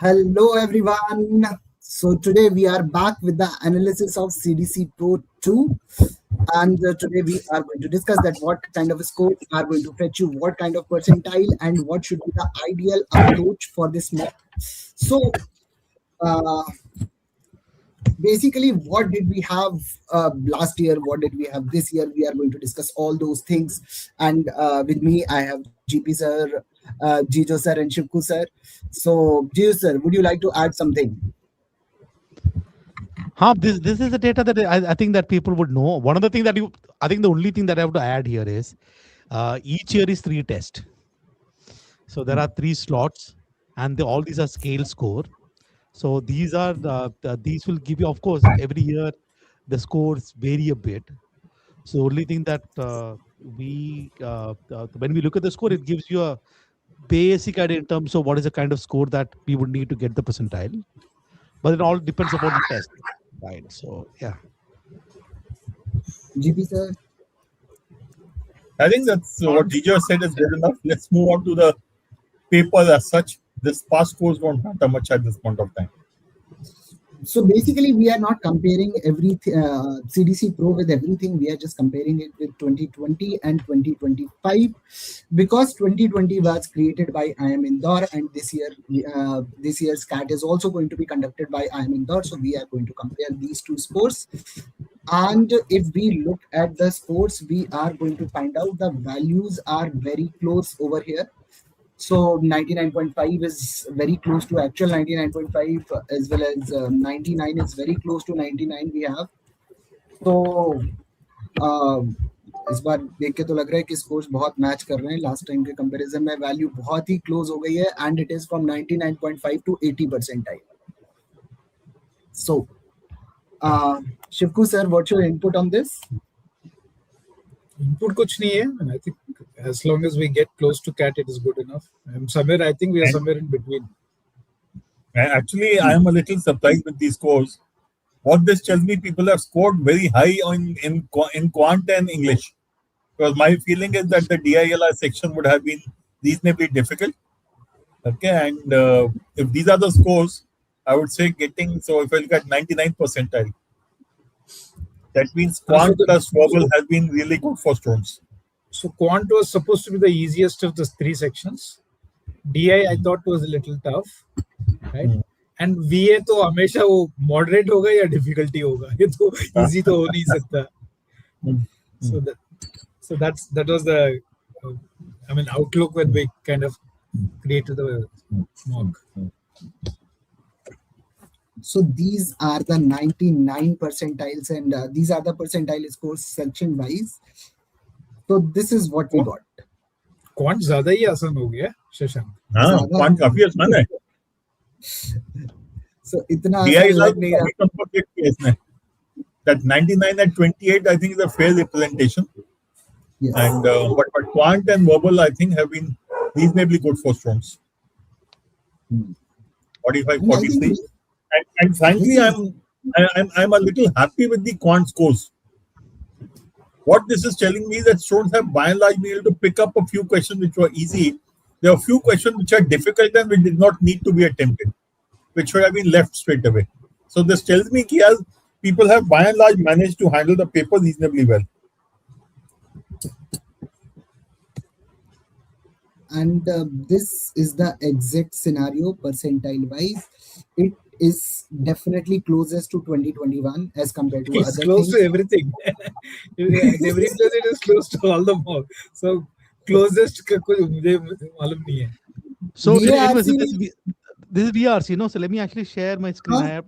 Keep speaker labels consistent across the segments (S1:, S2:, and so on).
S1: Hello everyone. So today we are back with the analysis of CDC Pro 2, and today we are going to discuss that what kind of scores are going to fetch you, what kind of percentile, and what should be the ideal approach for this mock. So uh, basically, what did we have last year? What did we have this year? We are going to discuss all those things. And with me, I have GP sir, Jijo sir, and Shivku sir. So, Jijo sir, would you like to add something?
S2: This is the data that I think that people would know. One of the things that I think the only thing that I have to add here is each year is 3 tests. So there are 3 slots, and all these are scale score. So these are these will give you, of course, every year the scores vary a bit. So only thing that when we look at the score, it gives you a basic idea in terms of what is the kind of score that we would need to get the percentile. But it all depends upon the test, right? So yeah.
S1: GP sir.
S3: I think that's what Jijo said is good enough. Let's move on to the paper as such. This past scores don't matter much at this point of time.
S1: So basically, we are not comparing every CDC Pro with everything. We are just comparing it with 2020 and 2025 because 2020 was created by IIM Indore, and this year's CAT is also going to be conducted by IIM Indore. So we are going to compare these two scores. And if we look at the scores, we are going to find out the values are very close over here. So 99.5 is very close to actual 99.5 as well as 99 is very close to 99 we have. So इस बार देख के तो लग रहा है कि scores बहुत match कर रहे हैं लास्ट टाइम के कंपैरिजन में वैल्यू बहुत ही क्लोज हो गई है and it is from 99.5 to 80 percentile. So Shivku sir, what's your input on this?
S4: Input kuch nahi hai. I think as long as we get close to CAT, it is good enough. I think we are somewhere in between.
S3: Actually, I am a little surprised with these scores. What this tells me, people have scored very high in quant and English. Because my feeling is that the DILR section would have been reasonably difficult. Okay, and if these are the scores, I would say so if I look at 99 percentile, that means quant plus verbal has been really good for students.
S4: So quant was supposed to be the easiest of the 3 sections. DI I thought was a little tough, right? And VA तो हमेशा वो moderate होगा या difficulty होगा. ये तो easy तो हो नहीं सकता. So that was the outlook when we kind of created the mock.
S1: So these are the 99 percentiles, and these are the percentile scores section wise. So this is what we got.
S4: Quant ज़्यादा ही आसान हो गया, शशांक.
S3: हाँ, quant काफी आसान है.
S1: So इतना आसान लग नहीं रहा.
S3: That 99 at 28, I think, is a fair representation.
S1: Yes.
S3: And but quant and verbal, I think, have been reasonably good for students. 45, 43. And frankly, I'm a little happy with the quant scores. What this is telling me is that students have by and large been able to pick up a few questions which were easy. There are a few questions which are difficult and which did not need to be attempted, which should have been left straight away. So this tells me that people have by and large managed to handle the paper reasonably well.
S1: And this is the exact scenario percentile wise. It is definitely closest to 2021 as compared to
S4: it's
S1: other
S4: close
S1: things.
S4: to everything. Every place it is close to all the mock. So closest का कोई मुझे मालूम नहीं है.
S2: So
S1: VARC,
S2: this is VARC, no? So let me actually share my screen.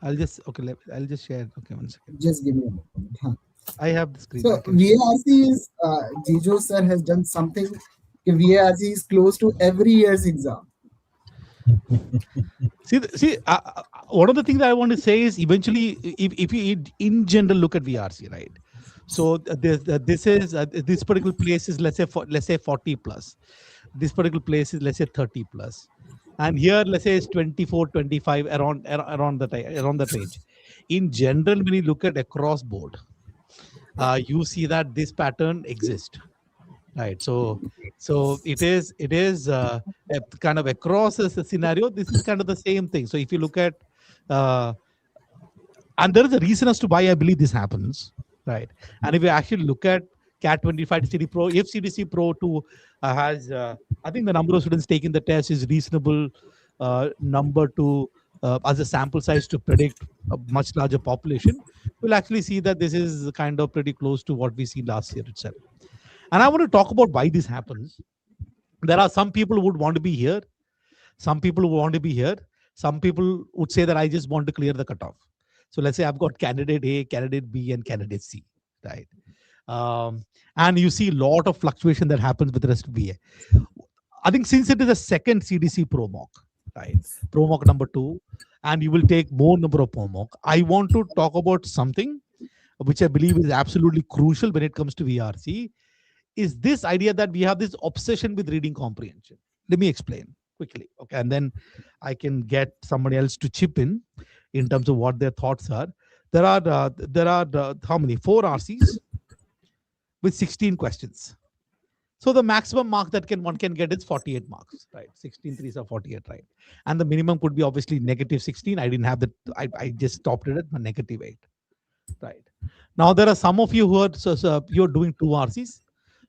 S2: I'll just share. Okay, 1 second.
S1: just give me a moment. Huh.
S2: I have the screen.
S1: So VARC is Jijo sir has done something. VARC is close to every year's exam.
S2: See, one of the things that I want to say is eventually, if you in general look at VRC, right? So this particular place is let's say 40 plus. This particular place is let's say 30 plus, and here let's say it's 24, 25 around that range. In general, when you look at across board, you see that this pattern exists. right? So it is kind of across a scenario. This is kind of the same thing. So if you look at and there is a reason as to why I believe this happens, right? And if you actually look at CAT 25 CDC Pro, if CDC Pro 2 has, I think the number of students taking the test is reasonable number to as a sample size to predict a much larger population, we'll actually see that this is kind of pretty close to what we see last year itself. And I want to talk about why this happens. There are some people who would want to be here, some people who want to be here, some people would say that I just want to clear the cutoff. So let's say I've got candidate A, candidate B, and candidate C, right? And you see a lot of fluctuation that happens with the rest of VA. I think since it is a second CDC Pro mock, right? Pro mock number 2, and you will take more number of Pro mock. I want to talk about something which I believe is absolutely crucial when it comes to VRC, is this idea that we have this obsession with reading comprehension. Let me explain quickly, okay? And then I can get somebody else to chip in terms of what their thoughts are. There are how many? 4 RCs with 16 questions. So the maximum mark that one can get is 48 marks, right? 16 threes are 48, right? And the minimum could be obviously -16. I didn't have that. I just stopped it at -8, right? Now there are some of you who are you're doing 2 RCs,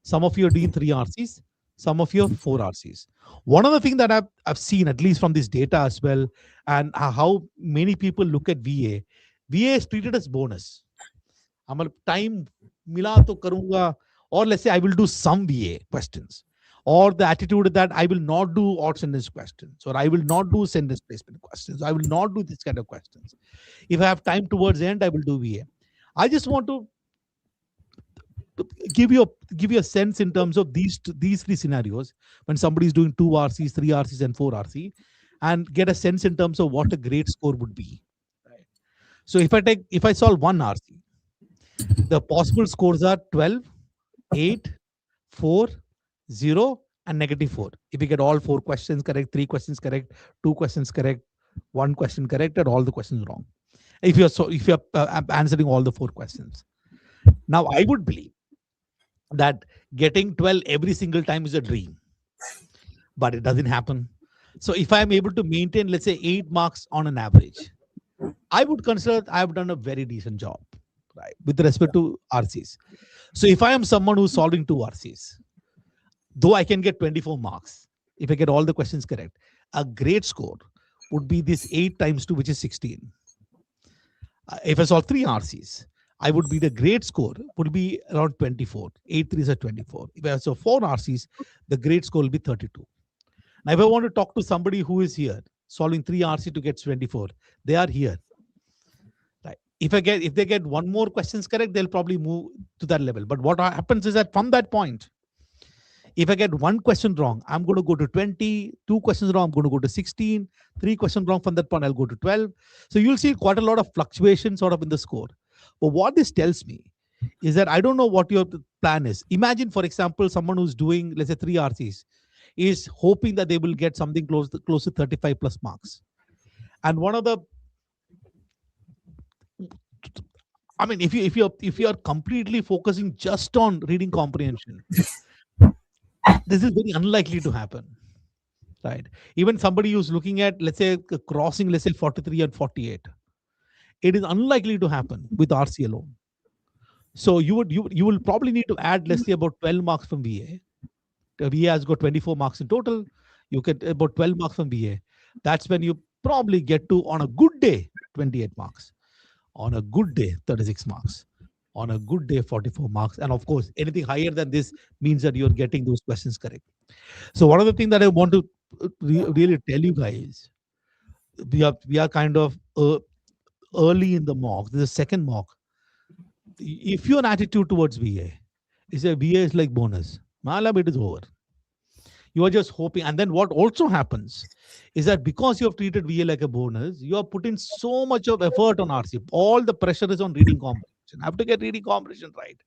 S2: some of you are doing 3 RCs, some of you have 4 RCs. One of the things that I've seen, at least from this data as well, and how many people look at VA is treated as bonus. I'm time mila to karunga, or let's say I will do some VA questions, or the attitude that I will not do odd sentence questions, or I will not do sentence placement questions, I will not do this kind of questions. If I have time towards the end, I will do VA. I just want to give you a sense in terms of these 3 scenarios when somebody is doing 2 RCs, 3 RCs, and 4 RC, and get a sense in terms of what a great score would be. Right? So if I solve 1 RC, the possible scores are 12, 8, 4, 0, and -4. If you get all 4 questions correct, 3 questions correct, 2 questions correct, 1 question correct, and all the questions wrong. If you're answering all the 4 questions. Now I would believe that getting 12 every single time is a dream, but it doesn't happen. So if I'm able to maintain, let's say 8 marks on an average, I would consider I have done a very decent job, right, with respect to RCs. So if I am someone who's solving 2 RCs, though I can get 24 marks, if I get all the questions correct, a great score would be this 8 times 2, which is 16. If I solve 3 RCs, I would be the great score would be around 24. 8 threes are 24. If I solve 4 RCs, the great score will be 32. Now, if I want to talk to somebody who is here solving 3 RC to get 24, they are here. Right? If they get 1 more questions correct, they'll probably move to that level. But what happens is that from that point, if I get 1 question wrong, I'm going to go to 20, 2 questions wrong, I'm going to go to 16, 3 questions wrong, from that point, I'll go to 12. So you'll see quite a lot of fluctuation sort of in the score. But what this tells me is that I don't know what your plan is. Imagine, for example, someone who's doing, let's say, 3 RCs is hoping that they will get something close to 35 plus marks. And one of the, I mean, if you are completely focusing just on reading comprehension, this is very unlikely to happen, right? Even somebody who's looking at, let's say, crossing, let's say 43 and 48, it is unlikely to happen with RC alone. So you will probably need to add, let's say, about 12 marks from VA. VA has got 24 marks in total. You get about 12 marks from VA. That's when you probably get to, on a good day, 28 marks. On a good day, 36 marks. On a good day, 44 marks. And of course, anything higher than this means that you're getting those questions correct. So one of the things that I want to really tell you guys, we are kind of early in the mock. This is the second mock. If your attitude towards VA is that VA is like bonus, Malab, it is over. You are just hoping. And then what also happens is that because you have treated VA like a bonus, you are putting so much of effort on RC. All the pressure is on reading comprehension. I have to get reading comprehension right.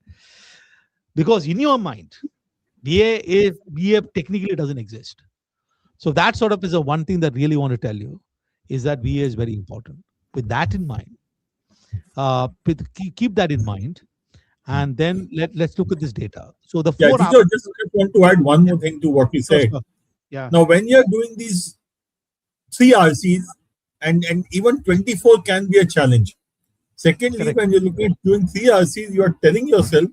S2: Because in your mind, VA technically doesn't exist. So that sort of is the one thing that really want to tell you is that VA is very important. With that in mind, keep that in mind, And then let's look at this data. So the
S3: Yeah,
S2: four
S3: Tito, just want to add one more thing to what you
S2: sure,
S3: said.
S2: sure. Yeah.
S3: Now, when you're doing these 3 RCs, and even 24 can be a challenge. Secondly,
S2: Correct.
S3: when you're looking at doing 3 RCs, you are telling yourself,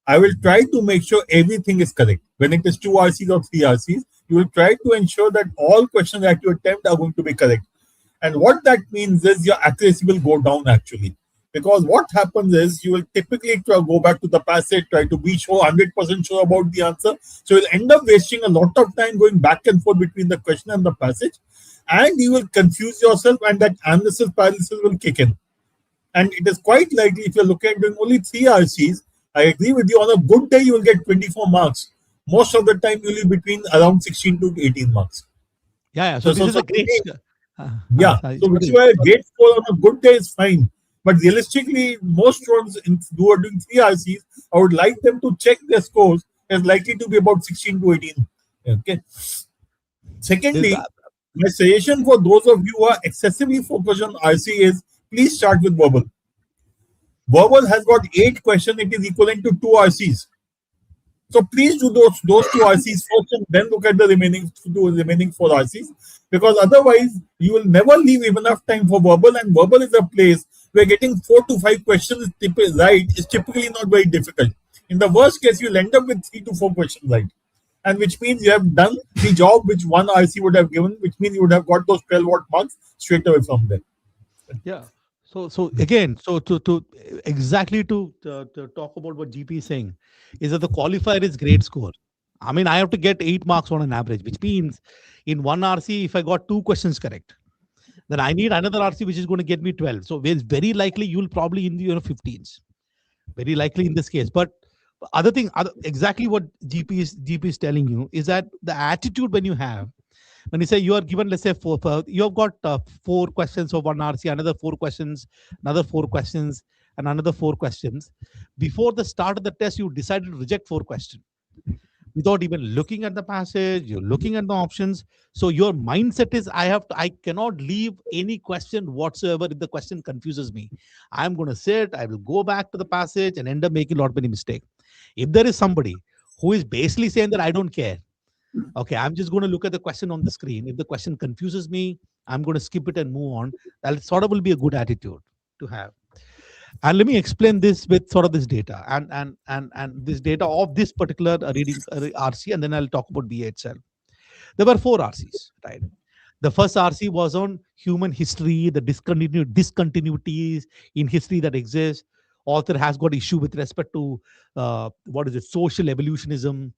S3: I will try to make sure everything is correct. When it is 2 RCs or 3 RCs, you will try to ensure that all questions that you attempt are going to be correct. And what that means is your accuracy will go down actually. Because what happens is you will typically go back to the passage, try to be sure 100% sure about the answer. So you'll end up wasting a lot of time going back and forth between the question and the passage, and you will confuse yourself, and that analysis paralysis will kick in. And it is quite likely if you're looking at doing only 3 RCs, I agree with you. On a good day, you will get 24 marks. Most of the time, you will be between around 16 to 18 marks.
S2: Yeah. So this is a great.
S3: Yeah, so which is why a great score on a good day is fine. But realistically, most students who are doing 3 RCs, I would like them to check their scores as likely to be about 16 to 18. Okay. Secondly, my suggestion for those of you who are excessively focused on RC is please start with verbal. Verbal has got 8 questions. It is equivalent to 2 RCs. So please do those 2 RCs first, and then look at the remaining 4 RCs, because otherwise you will never leave even enough time for verbal. And verbal is a place where getting 4 to 5 questions right is typically not very difficult. In the worst case, you'll end up with 3 to 4 questions right, and which means you have done the job which 1 RC would have given, which means you would have got those 12 marks straight away from there.
S2: Yeah. So again, so to exactly to talk about what GP is saying is that the qualifier is grade score. I mean, I have to get 8 marks on an average, which means in 1 RC, if I got 2 questions correct, then I need another RC which is going to get me 12. So it's very likely you'll probably in the 15s. Very likely in this case. But exactly what GP is telling you is that the attitude when you say you are given, let's say you have got 4 questions for 1 RC, another 4 questions, another 4 questions, and another 4 questions. Before the start of the test, you decided to reject 4 questions without even looking at the passage. You're looking at the options. So your mindset is, I cannot leave any question whatsoever if the question confuses me. I'm going to sit, I will go back to the passage and end up making a lot many mistakes. If there is somebody who is basically saying that I don't care, okay, I'm just going to look at the question on the screen. If the question confuses me, I'm going to skip it and move on. That sort of will be a good attitude to have. And let me explain this with sort of this data and this data of this particular reading RC, and then I'll talk about BA itself. There were 4 RCs, right? The first RC was on human history, the discontinuities in history that exist. Author has got issue with respect to social evolutionism.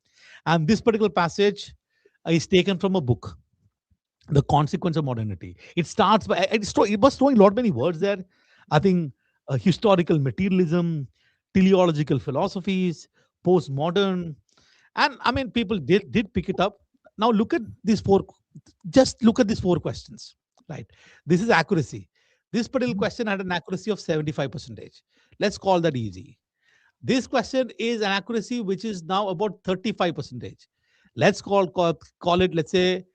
S2: And this particular passage is taken from a book, The Consequence of Modernity. It starts by, it was throwing a lot many words there. I think historical materialism, teleological philosophies, postmodern. And I mean, people did pick it up. Now look at these 4, just look at these 4 questions, right? This is accuracy. This particular question had an accuracy of 75%. Let's call that easy. This question is an accuracy which is now about 35%. Let's call it, let's say,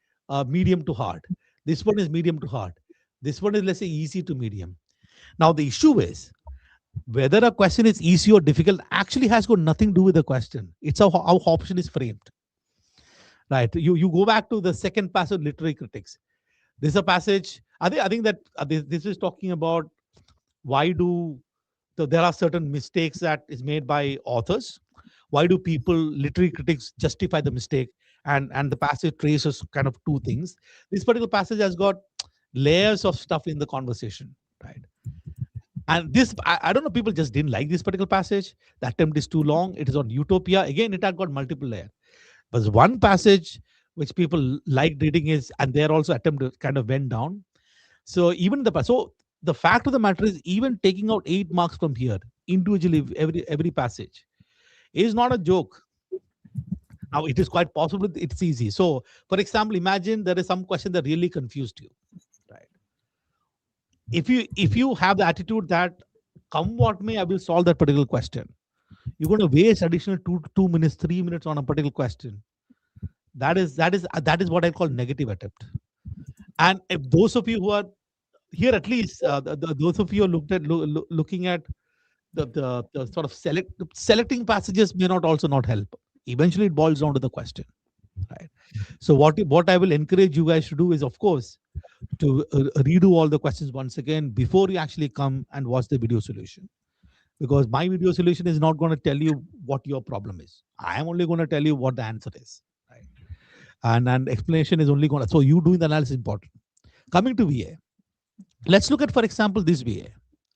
S2: medium to hard. This one is medium to hard. This one is, let's say, easy to medium. Now, the issue is whether a question is easy or difficult actually has got nothing to do with the question. It's how option is framed. Right? You go back to the second passage, literary critics. This is a passage. I think that this is talking about so there are certain mistakes that is made by authors. Why do literary critics justify the mistake? And the passage traces kind of 2 things. This particular passage has got layers of stuff in the conversation, right? And this, I don't know, people just didn't like this particular passage. The attempt is too long. It is on utopia. Again, it had got multiple layers. But one passage which people liked reading is, and their also attempt kind of went down. So even the fact of the matter is, even taking out 8 marks from here individually, every passage is not a joke. Now it is quite possible it's easy. So for example, imagine there is some question that really confused you, right? If you have the attitude that come what may, I will solve that particular question, you're going to waste additional 2 minutes, 3 minutes on a particular question. That is what I call negative attempt. And if those of you who are here, at least those of you who looked at looking at the sort of selecting passages may not also not help. Eventually, it boils down to the question, right? So what I will encourage you guys to do is, of course, to redo all the questions once again before you actually come and watch the video solution, because my video solution is not going to tell you what your problem is. I am only going to tell you what the answer is, right? And explanation is only going to, so you doing the analysis is important. Coming to VA, let's look at, for example, this VA,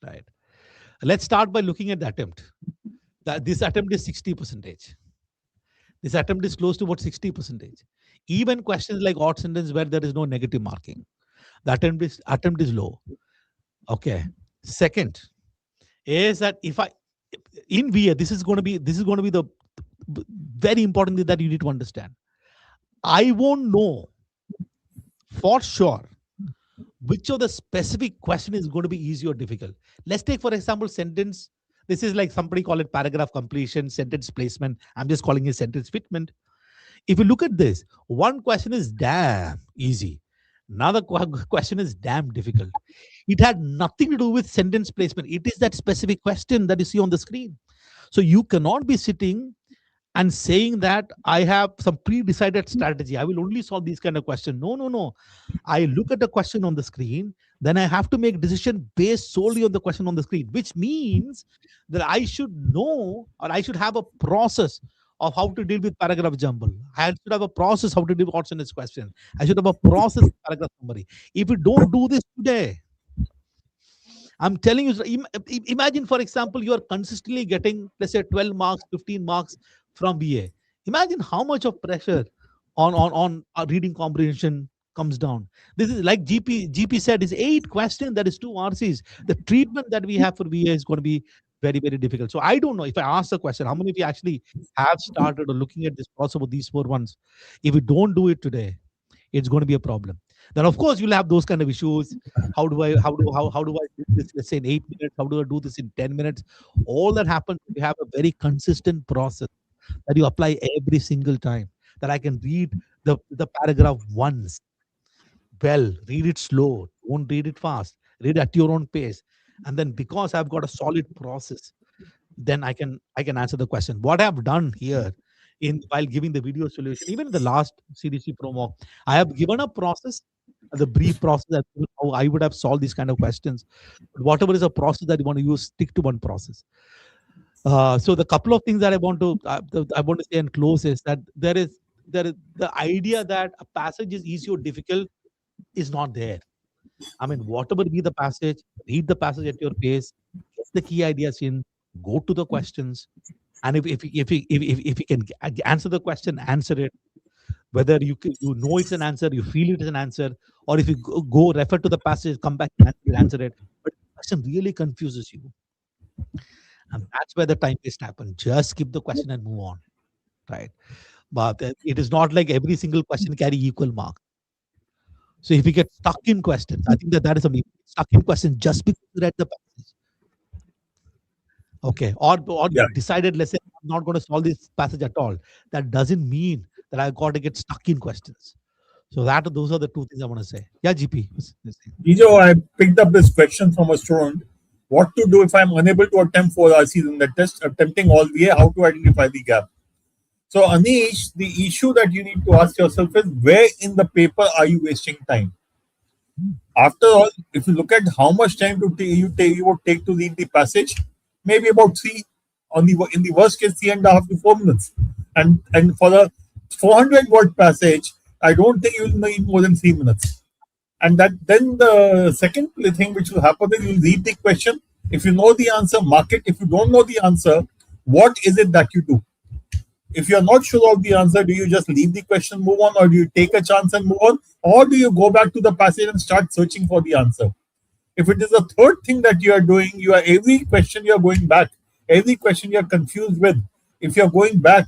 S2: right? Let's start by looking at the attempt. This attempt is 60%. This attempt is close to about 60%. Even questions like odd sentence where there is no negative marking, the attempt is low. Okay. Second is that if I in VA, this is going to be the very important thing that you need to understand. I won't know for sure which of the specific question is going to be easy or difficult. Let's take, for example, sentence. This is like somebody call it paragraph completion, sentence placement. I'm just calling it sentence fitment. If you look at this, one question is damn easy. Another question is damn difficult. It had nothing to do with sentence placement. It is that specific question that you see on the screen. So you cannot be sitting and saying that I have some pre-decided strategy. I will only solve these kind of questions. No. I look at the question on the screen, then I have to make decision based solely on the question on the screen, which means that I should know, or I should have a process of how to deal with paragraph jumble. I should have a process how to deal with in this question. I should have a process paragraph summary. If you don't do this today, I'm telling you, imagine, for example, you are consistently getting, let's say, 12 marks, 15 marks from VA. Imagine how much of pressure on reading comprehension comes down. This is like GP said, is 8 questions, that is 2 RCs. The treatment that we have for VA is going to be very, very difficult. So I don't know, if I ask the question, how many of you actually have started or looking at this process of these 4 ones? If you don't do it today, it's going to be a problem. Then of course you'll have those kind of issues. How do I do this, let's say, in 8 minutes? How do I do this in 10 minutes? All that happens if you have a very consistent process that you apply every single time. That I can read the paragraph once. Well, read it slow. Don't read it fast. Read at your own pace. And then because I've got a solid process, then I can answer the question. What I've done here while giving the video solution, even in the last CDC Pro mock, I have given a process, the brief process, how I would have solved these kind of questions. But whatever is a process that you want to use, stick to one process. So the couple of things that I want to say and close is that there is the idea that a passage is easy or difficult is not there. I mean, whatever be the passage, read the passage at your pace, get the key ideas in, go to the questions, and if you can answer the question, answer it. Whether you know it's an answer, you feel it is an answer, or if you go refer to the passage, come back and answer it. But the question really confuses you. And that's where the time waste happens. Just skip the question and move on, right? But it is not like every single question carry equal marks. So if you get stuck in questions, I think that is a stuck in questions just because you read the passage. Okay, or you decided, let's say, I'm not going to solve this passage at all. That doesn't mean that I've got to get stuck in questions. So those are the 2 things I want to say. Yeah, GP.
S3: Ijo, I picked up this question from a student. What to do if I'm unable to attempt 4 RCs in the test, attempting all VA, how to identify the gap? So Anish, the issue that you need to ask yourself is, where in the paper are you wasting time? After all, if you look at how much time you would take to read the passage, maybe about 3, in the worst case, 3.5 to 4 minutes. And for a 400-word passage, I don't think you'll need more than 3 minutes. And then the second thing which will happen is you'll read the question. If you know the answer, mark it. If you don't know the answer, what is it that you do? If you're not sure of the answer, do you just leave the question, move on, or do you take a chance and move on? Or do you go back to the passage and start searching for the answer? If it is a third thing that you are doing, every question you're going back, every question you're confused with, if you're going back,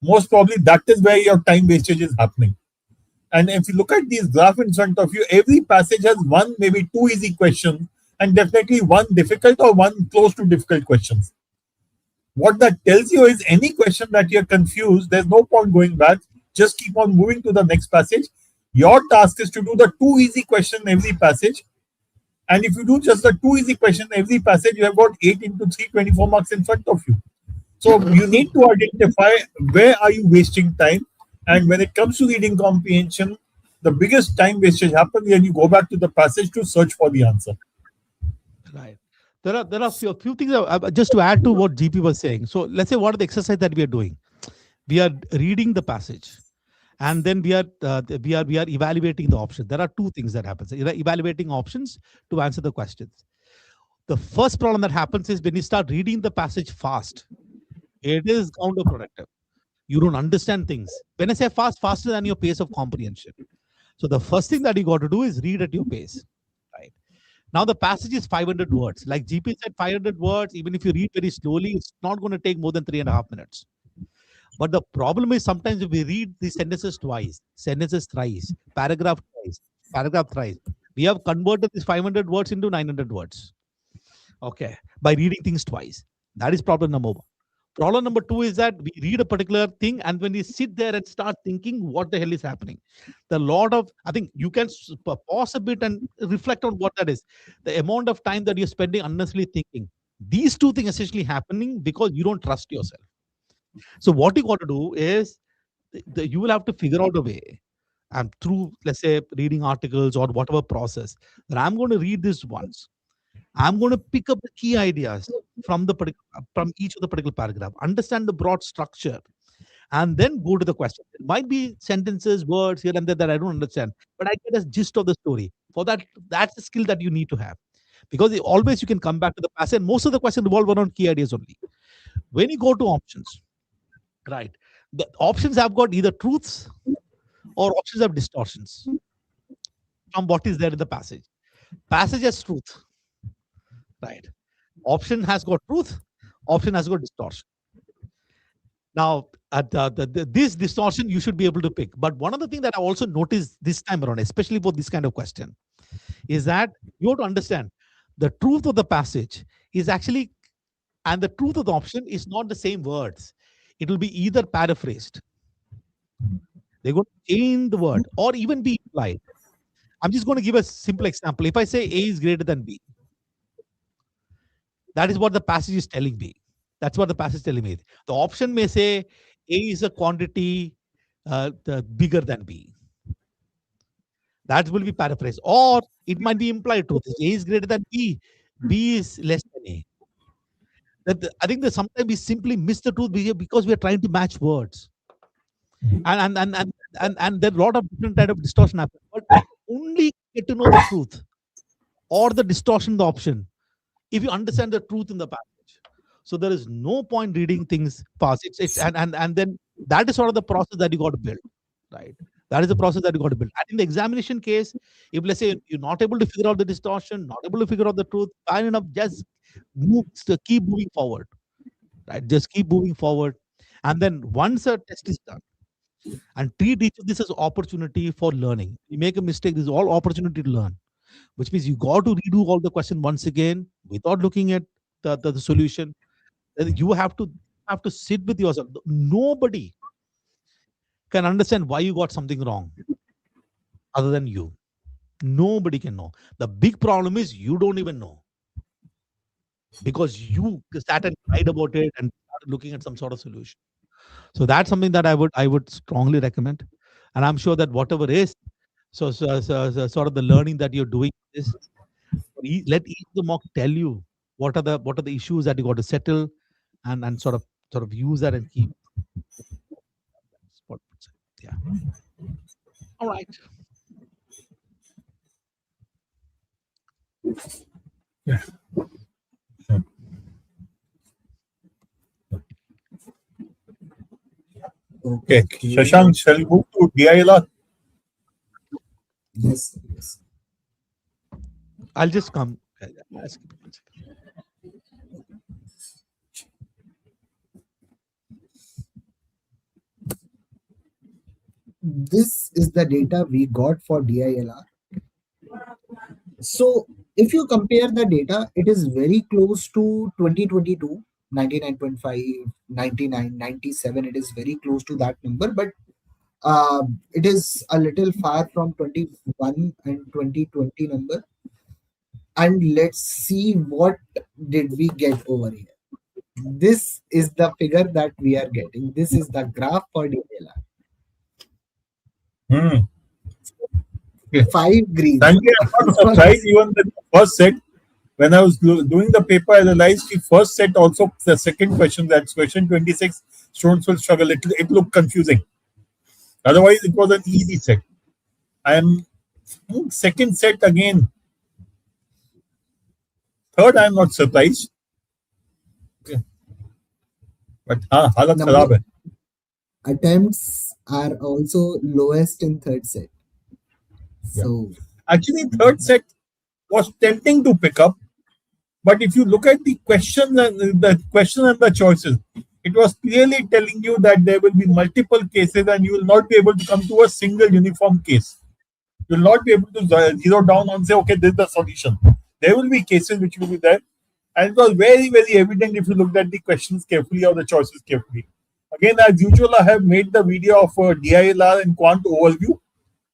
S3: most probably that is where your time wastage is happening. And if you look at these graphs in front of you, every passage has 1, maybe 2 easy questions, and definitely 1 difficult or 1 close to difficult questions. What that tells you is, any question that you're confused, there's no point going back. Just keep on moving to the next passage. Your task is to do the 2 easy questions in every passage. And if you do just the 2 easy questions, every passage you have got 8 into 3, 24 marks in front of you. So you need to identify where are you wasting time. And when it comes to reading comprehension, the biggest time wastage happens when you go back to the passage to search for the answer.
S2: Right. There are few things just to add to what GP was saying. So let's say what are the exercise that we are doing? We are reading the passage, and then we are evaluating the options. There are two things that happens. You are evaluating options to answer the questions. The first problem that happens is when you start reading the passage fast, it is counterproductive. You don't understand things. When I say fast, faster than your pace of comprehension. So the first thing that you got to do is read at your pace. Right. Now the passage is 500 words. Like GP said, 500 words, even if you read very slowly, it's not going to take more than 3.5 minutes. But the problem is sometimes if we read the sentences twice, sentences thrice, paragraph twice, paragraph thrice, we have converted these 500 words into 900 words. Okay, by reading things twice. That is problem number one. Problem number two is that we read a particular thing, and when we sit there and start thinking, what the hell is happening? I think you can pause a bit and reflect on what that is. The amount of time that you're spending unnecessarily thinking. These two things essentially happening because you don't trust yourself. So what you got to do is you will have to figure out a way, and through, let's say, reading articles or whatever process, that I'm going to read this once. I'm going to pick up the key ideas from each of the particular paragraph, understand the broad structure, and then go to the question. It might be sentences, words here and there that I don't understand, but I get a gist of the story. For that, that's the skill that you need to have, because always you can come back to the passage. Most of the questions revolve around key ideas only. When you go to options, right, the options have got either truths or options have distortions from what is there in the passage. Passage has truth. Right. Option has got truth. Option has got distortion. Now, this distortion you should be able to pick. But one of the things that I also noticed this time around, especially for this kind of question, is that you have to understand the truth of the passage is actually, and the truth of the option is not the same words. It will be either paraphrased. They're going to change the word or even be implied. I'm just going to give a simple example. If I say A is greater than B, that is what the passage is telling me. That's what the passage is telling me. The option may say A is a quantity bigger than B. That will be paraphrased. Or it might be implied truth. A is greater than B. B is less than A. I think that sometimes we simply miss the truth because we are trying to match words. And there are a lot of different types of distortion happen. But only get to know the truth or the distortion in the option if you understand the truth in the passage. So there is no point reading things fast. And then that is sort of the process that you got to build, right? That is the process that you got to build. And in the examination case, if let's say you're not able to figure out the distortion, not able to figure out the truth, fine enough, just keep moving forward, right? Just keep moving forward. And then once a test is done, and treat each of this as opportunity for learning. You make a mistake, this is all opportunity to learn, which means you got to redo all the question once again without looking at the solution. You have to sit with yourself. Nobody can understand why you got something wrong other than you. Nobody can know. The big problem is you don't even know, because you sat and cried about it and started looking at some sort of solution. So that's something that I would strongly recommend. And I'm sure that whatever is sort of the learning that you're doing is, let each of the mock tell you what are the issues that you got to settle, and sort of use that and keep. Yeah. All right.
S3: Yeah. Okay. Shashank, shall we move to DILR?
S1: Yes.
S2: I'll just come.
S1: This is the data we got for DILR. So if you compare the data, it is very close to 2022, 99.5, 99, 97. It is very close to that number, but it is a little far from 21 and 2020 number. and let's see what did we get over here. This is the figure that we are getting. This is the graph for DILR.
S3: Hmm. Okay.
S1: 5 greens.
S3: Thank you. I'm not surprised even the first set. When I was doing the paper, I realized the first set also, the second question, that's question 26, students will struggle. It looked confusing. Otherwise, it was an easy set. Second set again. Third, I'm not surprised. Okay. But halat kharab hai.
S1: Attempts are also lowest in third set. So
S3: actually, third set was tempting to pick up, but if you look at the question and the choices, it was clearly telling you that there will be multiple cases and you will not be able to come to a single uniform case. You will not be able to zero down and say, okay, this is the solution. There will be cases which will be there. And it was very, very evident if you looked at the questions carefully or the choices carefully. Again, as usual, I have made the video of DILR and Quant overview.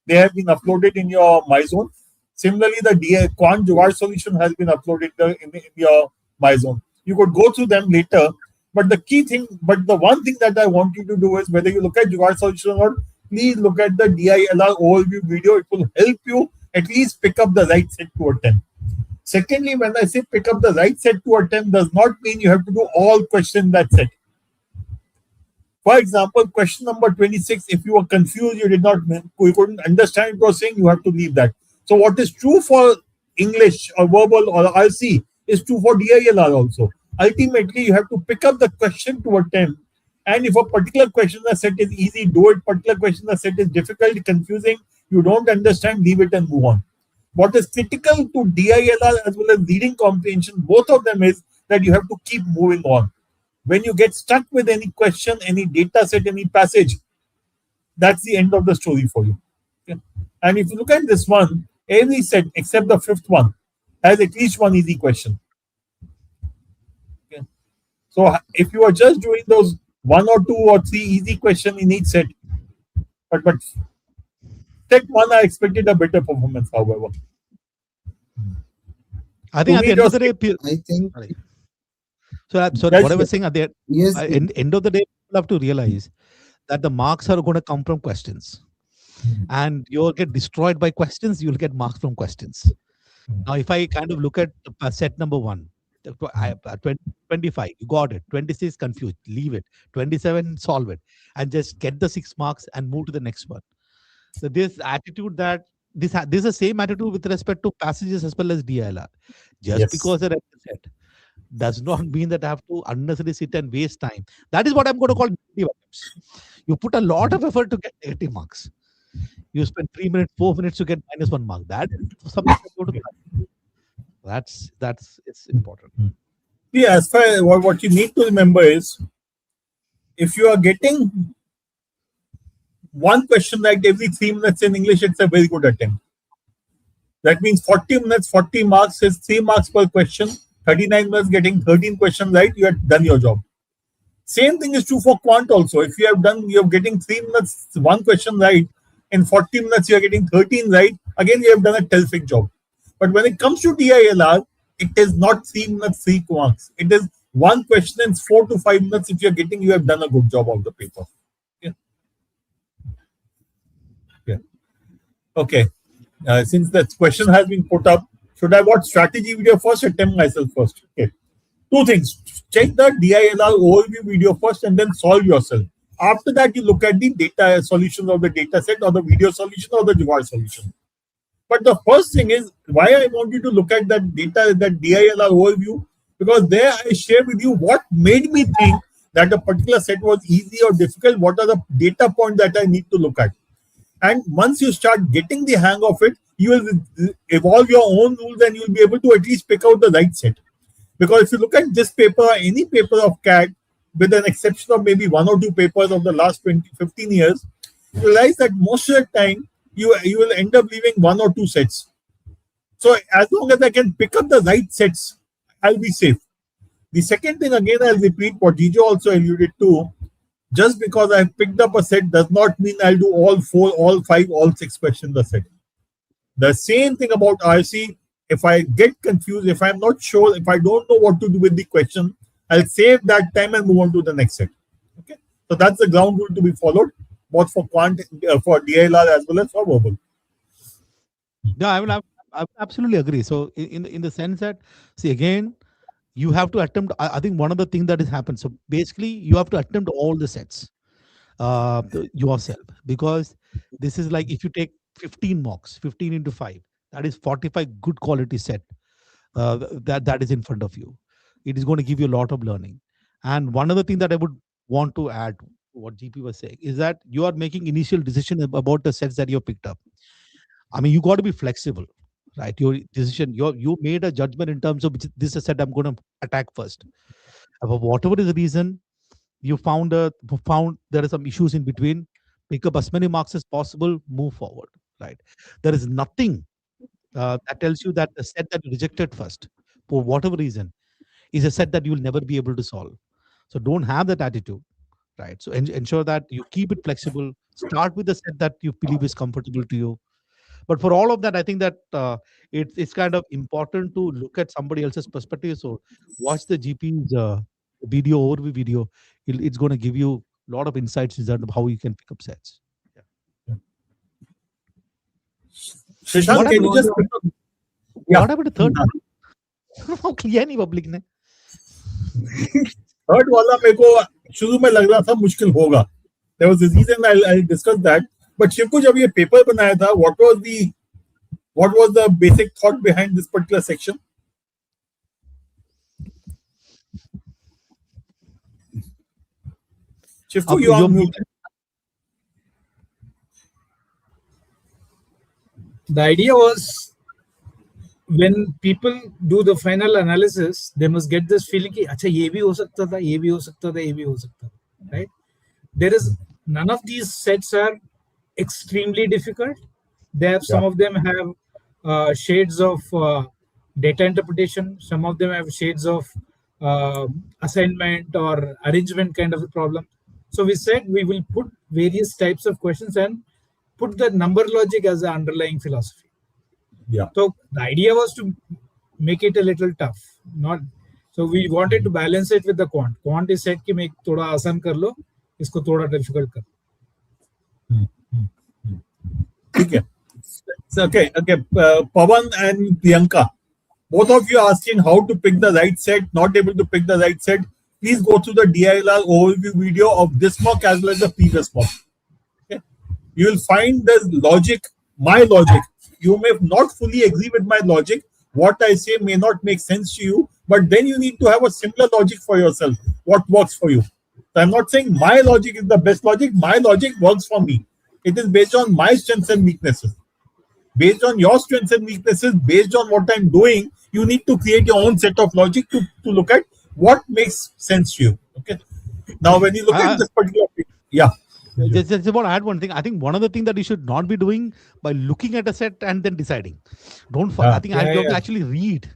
S3: They have been uploaded in your MyZone. Similarly, the Quant Jugaad solution has been uploaded in your MyZone. You could go through them later. But the one thing that I want you to do is, whether you look at Jugaad solution or not, please look at the DILR overview video. It will help you at least pick up the right set to attempt. Secondly, when I say pick up the right set to attempt, does not mean you have to do all questions in that set. For example, question number 26, if you were confused, you couldn't understand what it was saying, you have to leave that. So what is true for English or verbal or RC is true for DILR also. Ultimately, you have to pick up the question to attempt. And if a particular question in the set is easy, do it. Particular question in the set is difficult, confusing, you don't understand, leave it and move on. What is critical to DILR as well as reading comprehension, both of them, is that you have to keep moving on. When you get stuck with any question, any data set, any passage, that's the end of the story for you. Okay? And if you look at this one, every set except the fifth one has at least one easy question. Okay? So if you are just doing those 1 or 2 or 3 easy questions in each set, but set 1, I expected a better performance, however.
S2: I think at the end of the day,
S1: I think.
S2: So what I was saying at the end of the day, people have to realize that the marks are going to come from questions. And you'll get destroyed by questions, you'll get marks from questions. Now, if I kind of look at set number 1, 25, you got it. 26, confused, leave it. 27, solve it. And just get the 6 marks and move to the next one. So this attitude that this is the same attitude with respect to passages as well as DILR. Just because I read the set does not mean that I have to unnecessarily sit and waste time. That is what I'm going to call negative attempts. You put a lot of effort to get negative marks. You spend 3 minutes, 4 minutes to get -1 mark. That is something that's it's important.
S3: Yeah, as far as what you need to remember is, if you are getting one question right every 3 minutes in English, it's a very good attempt. That means 40 minutes, 40 marks is 3 marks per question. 39 minutes getting 13 questions right, you have done your job. Same thing is true for Quant also. If you're getting 3 minutes, 1 question right, in 40 minutes you're getting 13 right, again you have done a terrific job. But when it comes to DILR, it is not 3 minutes, 3 marks. It is 1 question in 4 to 5 minutes. If you're getting, you have done a good job of the paper. Okay. Since that question has been put up, should I watch strategy video first or attempt myself first? Okay. 2 things. Check the DILR overview video first and then solve yourself. After that, you look at the data solutions of the data set or the video solution or the Jugaad solution. But the first thing is, why I want you to look at that data, that DILR overview, because there I share with you what made me think that a particular set was easy or difficult, what are the data points that I need to look at. And once you start getting the hang of it, you will evolve your own rules and you will be able to at least pick out the right set. Because if you look at this paper, any paper of CAT, with an exception of maybe 1 or 2 papers of the last 15 years, you realize that most of the time, you will end up leaving 1 or 2 sets. So as long as I can pick up the right sets, I'll be safe. The second thing, again, I'll repeat what Gijo also alluded to. Just because I picked up a set does not mean I'll do all 4, all 5, all 6 questions in the set. The same thing about RC. If I get confused, if I'm not sure, if I don't know what to do with the question, I'll save that time and move on to the next set. Okay, so that's the ground rule to be followed, both for quant, for DILR as well as for verbal.
S2: No, I will absolutely agree. So in the sense that, see, again, you have to attempt. I think one of the things that has happened. So basically, you have to attempt all the sets yourself, because this is like if you take 15 mocks, 15 into 5, that is 45 good quality set that is in front of you. It is going to give you a lot of learning. And one other thing that I would want to add to what GP was saying is that you are making initial decision about the sets that you picked up. I mean, you got to be flexible, right? Your decision, you made a judgment in terms of this is a set I'm going to attack first. For whatever is the reason, you found there are some issues in between. Pick up as many marks as possible. Move forward, right? There is nothing that tells you that the set that you rejected first, for whatever reason, is a set that you will never be able to solve. So don't have that attitude, right? So ensure that you keep it flexible. Start with the set that you believe is comfortable to you. But for all of that, I think that it's kind of important to look at somebody else's perspective. So watch the GP's video, overview video. It's going to give you a lot of insights in terms of how you can pick up sets. Yeah.
S3: Shashank, can you just
S2: what about the third one? Clear नहीं public ने.
S3: Third वाला मेरे को शुरू में लग रहा था मुश्किल होगा. There was a reason I'll discuss that. But Shiv को जब ये पेपर बनाया था, what was the basic thought behind this particular section? Shiv को you are muted.
S4: The idea was, when people do the final analysis, they must get this feeling कि अच्छा ये भी हो सकता था, ये भी हो सकता था, ये भी हो सकता था, right? There is none of these sets are extremely difficult. They have some of them have shades of data interpretation. Some of them have shades of assignment or arrangement kind of a problem. So we said we will put various types of questions and put the number logic as the underlying philosophy.
S3: Yeah.
S4: So the idea was to make it a little tough. So we wanted to balance it with the quant. Quant is said कि मैं थोड़ा आसान कर लो, इसको थोड़ा difficult कर.
S3: Okay. So, okay. Pawan and Priyanka, both of you asking how to pick the right set, not able to pick the right set. Please go through the DILR overview video of this mock as well as the previous mock. Okay. You will find the logic, my logic. You may not fully agree with my logic. What I say may not make sense to you, but then you need to have a similar logic for yourself. What works for you? So I'm not saying my logic is the best logic. My logic works for me. It is based on my strengths and weaknesses. Based on your strengths and weaknesses, based on what I'm doing, you need to create your own set of logic to look at what makes sense to you. Okay. Now, when you look at this particular thing,
S2: Just want to add one thing. I think one of the things that you should not be doing by looking at a set and then deciding. Don't follow. I think I have to actually read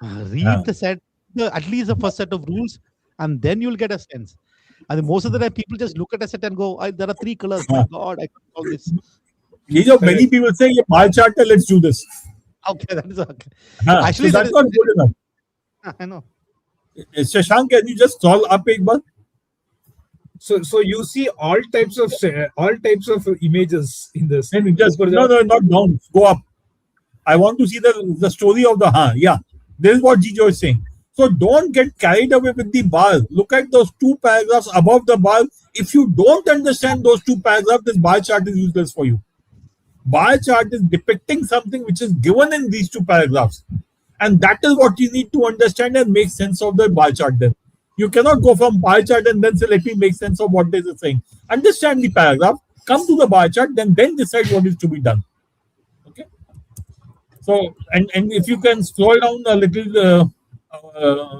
S2: the set, at least the first set of rules, and then you'll get a sense. I think most of the time people just look at a set and go, there are 3 colors. My God, I can all this.
S3: Many people say, bar chart, let's do this.
S2: Okay, that is okay.
S3: Actually, so that's not good enough.
S2: I know.
S3: Shashank, can you just scroll up एक बार?
S4: So you see all types of images in this.
S3: Just no, not down. Go up. I want to see the story of the yeah. This is what Jijo is saying. So don't get carried away with the bar. Look at those 2 paragraphs above the bar. If you don't understand those 2 paragraphs, this bar chart is useless for you. Bar chart is depicting something which is given in these 2 paragraphs. And that is what you need to understand and make sense of the bar chart then. You cannot go from bar chart and then say, let me make sense of what this is saying. Understand the paragraph, come to the bar chart, then decide what is to be done. Okay. So, and if you can scroll down a little,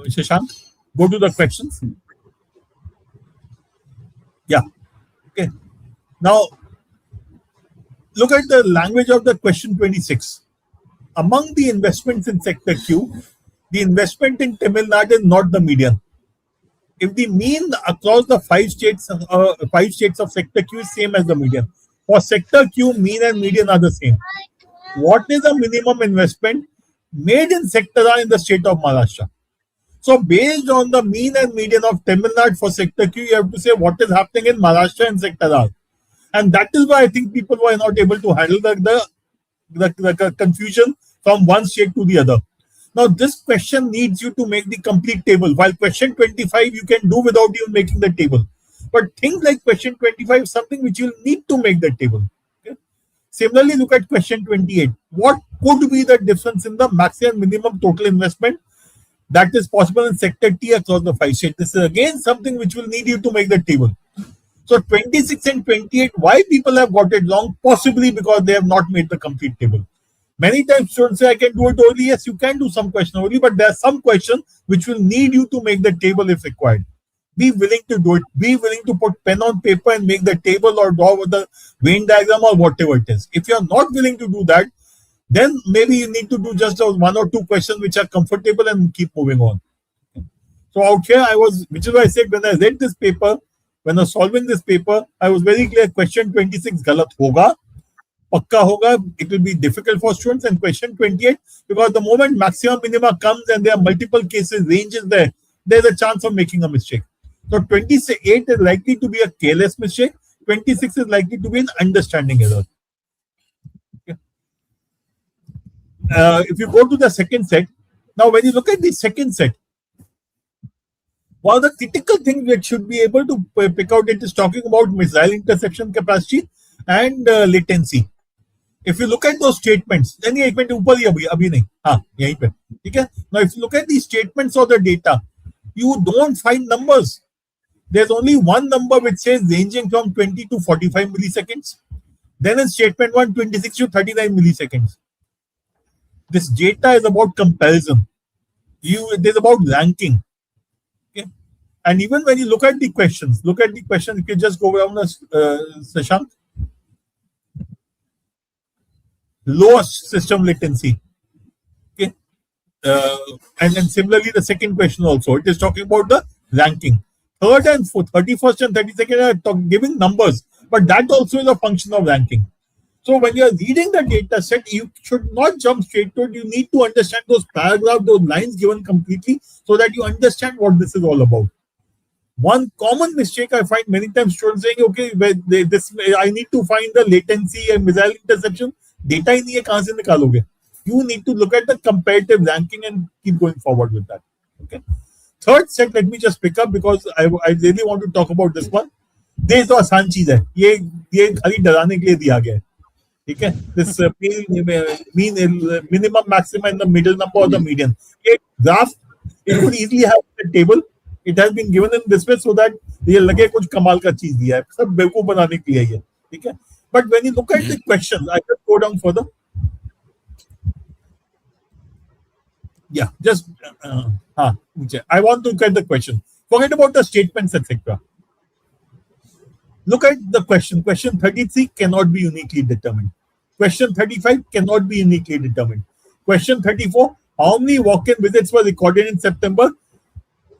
S3: Shashank, go to the questions. Yeah. Okay. Now, look at the language of the question 26. Among the investments in sector Q, the investment in Tamil Nadu is not the median. If the mean across the 5 states of sector Q is same as the median, for sector Q, mean and median are the same. What is the minimum investment made in sector R in the state of Maharashtra. So based on the mean and median of Tamil Nadu for sector Q, you have to say what is happening in Maharashtra and sector R. And that is why I think people were not able to handle the confusion from one state to the other. Now, this question needs you to make the complete table. While question 25 you can do without even making the table. But things like question 25 is something which you'll need to make the table. Okay? Similarly, look at question 28. What could be the difference in the maximum minimum total investment that is possible in sector T across the 5 states? This is again something which will need you to make the table. So 26 and 28, why people have got it wrong? Possibly because they have not made the complete table. Many times students say, I can do it early. Yes, you can do some question early, but there are some questions which will need you to make the table if required. Be willing to do it. Be willing to put pen on paper and make the table or draw with the Venn diagram or whatever it is. If you are not willing to do that, then maybe you need to do just those 1 or 2 questions which are comfortable and keep moving on. So out here which is why I said when I read this paper, when I was solving this paper, I was very clear, question 26 galat hoga. Pakka hoga, it will be difficult for students. And question 28, because the moment maximum minima comes and there are multiple cases, ranges there's a chance of making a mistake. So 28 is likely to be a careless mistake. 26 is likely to be an understanding error. Okay. If you go to the second set, now when you look at the second set, one of the critical things that should be able to pick out, it is talking about missile interception capacity and latency. If you look at those statements, then ये एक minute ऊपर ही अभी नहीं, हाँ यहीं पे, ठीक है. Now if you look at these statements or the data, you don't find numbers. There's only one number which says ranging from 20 to 45 milliseconds. Then in statement 1, 26 to 39 milliseconds. This data is about comparison. It is about ranking. Okay. And even when you look at the questions, if you just go down Shashank. Lowest system latency. Okay. And then similarly, the second question also, it is talking about the ranking. Third and fourth, 31st and 32nd are giving numbers, but that also is a function of ranking. So when you are reading the data set, you should not jump straight to it. You need to understand those paragraphs, those lines given completely so that you understand what this is all about. One common mistake I find many times students saying, okay, I need to find the latency and missile interception. Data in here, kahan se nikaloge? You need to look at the comparative ranking and keep going forward with that. Okay. Third set, let me just pick up because I really want to talk about this one. This तो आसान चीज है. ये खाली डराने के लिए दिया गया है. ठीक है. This mean minimum, maximum, and the middle number or the median. A graph, it could easily have a table. It has been given in this way so that ये लगे कुछ कमाल का चीज दिया है. सब बेवकूफ बनाने के लिए ये. ठीक है. But when you look at the questions, I just go down further. Yeah, just I want to look at the question. Forget about the statements, etc. Look at the question. Question 33 cannot be uniquely determined. Question 35 cannot be uniquely determined. Question 34, how many walk-in visits were recorded in September?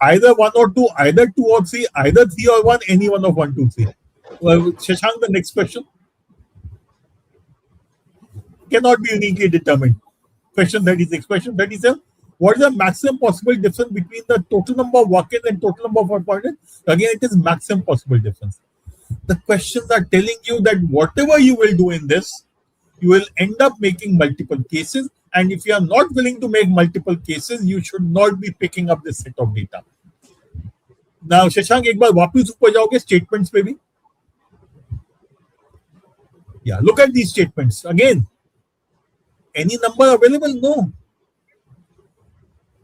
S3: Either 1 or 2, either 2 or 3, either 3 or 1, any one of 1, 2, 3. Shashank, the next question. Cannot be uniquely determined. Question 36. Question 37. What is the maximum possible difference between the total number of walk-ins and total number of appointments? Again, it is maximum possible difference. The questions are telling you that whatever you will do in this, you will end up making multiple cases. And if you are not willing to make multiple cases, you should not be picking up this set of data. Now, Shashank, एक बार वापस ऊपर जाओगे statements पे भी. Yeah, look at these statements again. Any number available? No.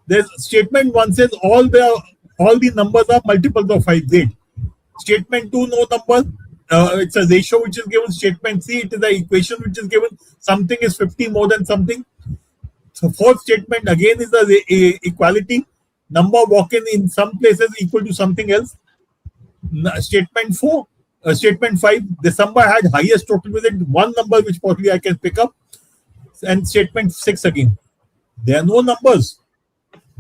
S3: There's statement 1 says all the numbers are multiples of 5. Great. Statement 2, no number. It's a ratio which is given. Statement 3, it is an equation which is given. Something is 50 more than something. So fourth statement again is the equality. Number walk-in in some places equal to something else. Statement 4, statement 5, this number had highest total visit. One number which possibly I can pick up. And statement 6 again. There are no numbers.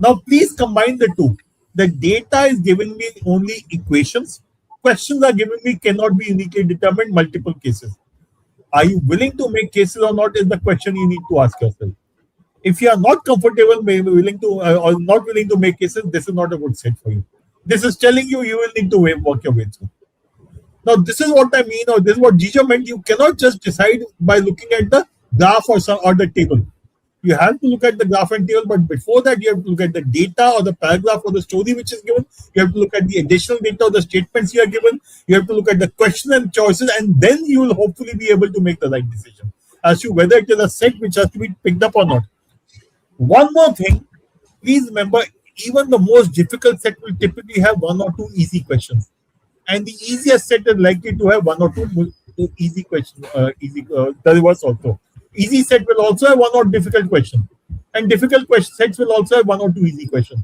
S3: Now please combine the two. The data is giving me only equations. Questions are giving me cannot be uniquely determined, multiple cases. Are you willing to make cases or not is the question you need to ask yourself. If you are not comfortable, maybe willing to or not willing to make cases, this is not a good set for you. This is telling you will need to work your way through. Now, this is what I mean, or this is what Jijo meant. You cannot just decide by looking at the graph or the table. You have to look at the graph and table, but before that, you have to look at the data or the paragraph or the story which is given. You have to look at the additional data or the statements you are given. You have to look at the question and choices, and then you will hopefully be able to make the right decision as to whether it is a set which has to be picked up or not. One more thing, please remember, even the most difficult set will typically have one or two easy questions. And the easiest set is likely to have one or two easy questions, the reverse also. Easy set will also have one or difficult question. And difficult sets will also have one or two easy questions.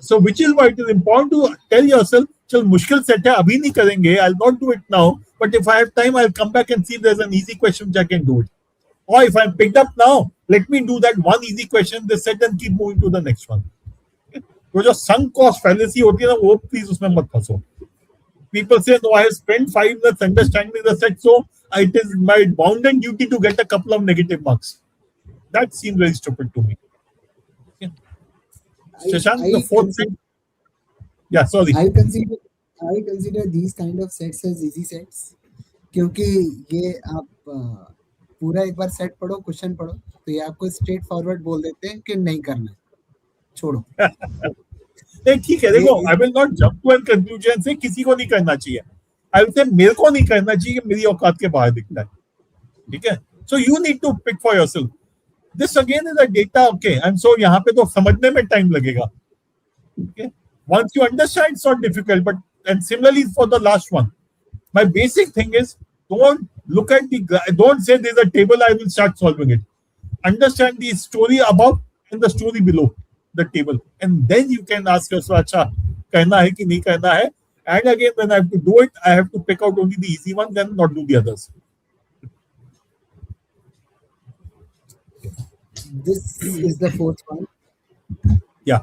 S3: So which is why it is important to tell yourself, chal mushkil set hai, abhi nahi karenge, I'll not do it now. But if I have time, I'll come back and see if there's an easy question which I can do it. Or if I'm picked up now, let me do that one easy question, this set, and keep moving to the next one. तो जो sunk cost fallacy होती है ना, वो please उसमें मत फंसो. People say, no, I have spent 5 minutes understanding the set, so it is my bounden duty to get a couple of negative marks. That seems very stupid to me. Okay. Shashank, the fourth set. Yeah, sorry.
S1: I consider these kind of sets as easy sets, क्योंकि ये आप पूरा एक बार set पढ़ो, question पढ़ो, तो ये आपको स्ट्रेट फॉरवर्ड बोल देते हैं कि नहीं करना है, छोड़ो.
S3: ठीक है, देखो, I will not jump to an conclusion से किसी को नहीं करना चाहिए. आई विल से मेरे को नहीं करना चाहिए, मेरी औकात के बाहर दिखता है. ठीक है, so you need to pick for yourself. This again is a data. Okay, and so यहाँ पे तो समझने में टाइम लगेगा. Okay, once you understand, it's not difficult. But and similarly for the last one, my basic thing is, don't look at don't say there's a table, I will start solving it. Understand the story above and the story below the table, and then you can ask yourself, acha karna hai ki nahi karna hai. And again, when I have to do it, I have to pick out only the easy one, then not do the others.
S1: This is the fourth one.
S3: Yeah.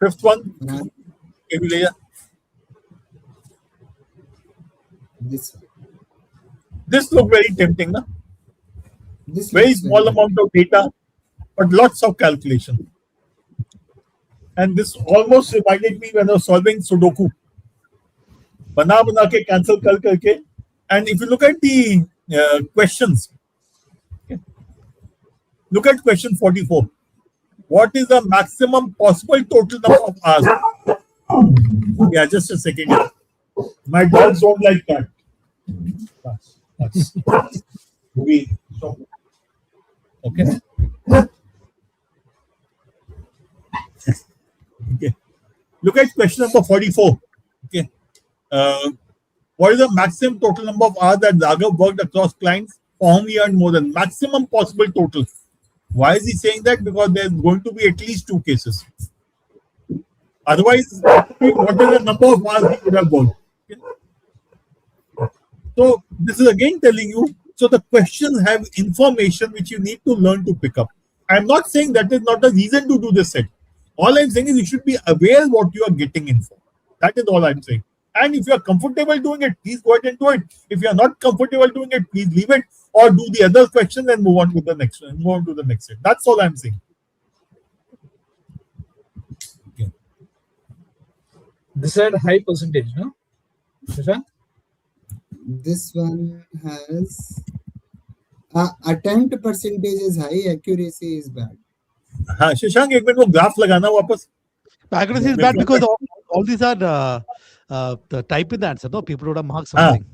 S3: Fifth one.
S1: This one.
S3: This look very tempting, na?
S1: This
S3: Very small amount of data, but lots of calculation. And this almost reminded me when I was solving Sudoku. Bana ke cancel kar karke. And if you look at the questions, okay, look at question 44. What is the maximum possible total number of hours? Yeah, just a second. My dogs don't like that. Okay. Okay. Look at question number 44. Okay. What is the maximum total number of hours that Raghav worked across clients for whom he earned more than maximum possible total? Why is he saying that? Because there's going to be at least 2 cases. Otherwise, what is the number of hours he would have worked? Okay. So this is again telling you, so the questions have information which you need to learn to pick up. I'm not saying that is not a reason to do this set. All I'm saying is you should be aware what you are getting in for. That is all I'm saying. And if you are comfortable doing it, please go ahead and do it. If you are not comfortable doing it, please leave it or do the other question and move on to the next one. Move on to the next set. That's all I'm saying. Okay.
S4: This had high percentage, no? Shashank?
S1: This one has attempt percentage is high, accuracy is bad.
S3: हाँ, शशांक एक minute वो graph लगाना वापस.
S2: Accuracy is bad because all these are the type in the answer. No, people would have marked something.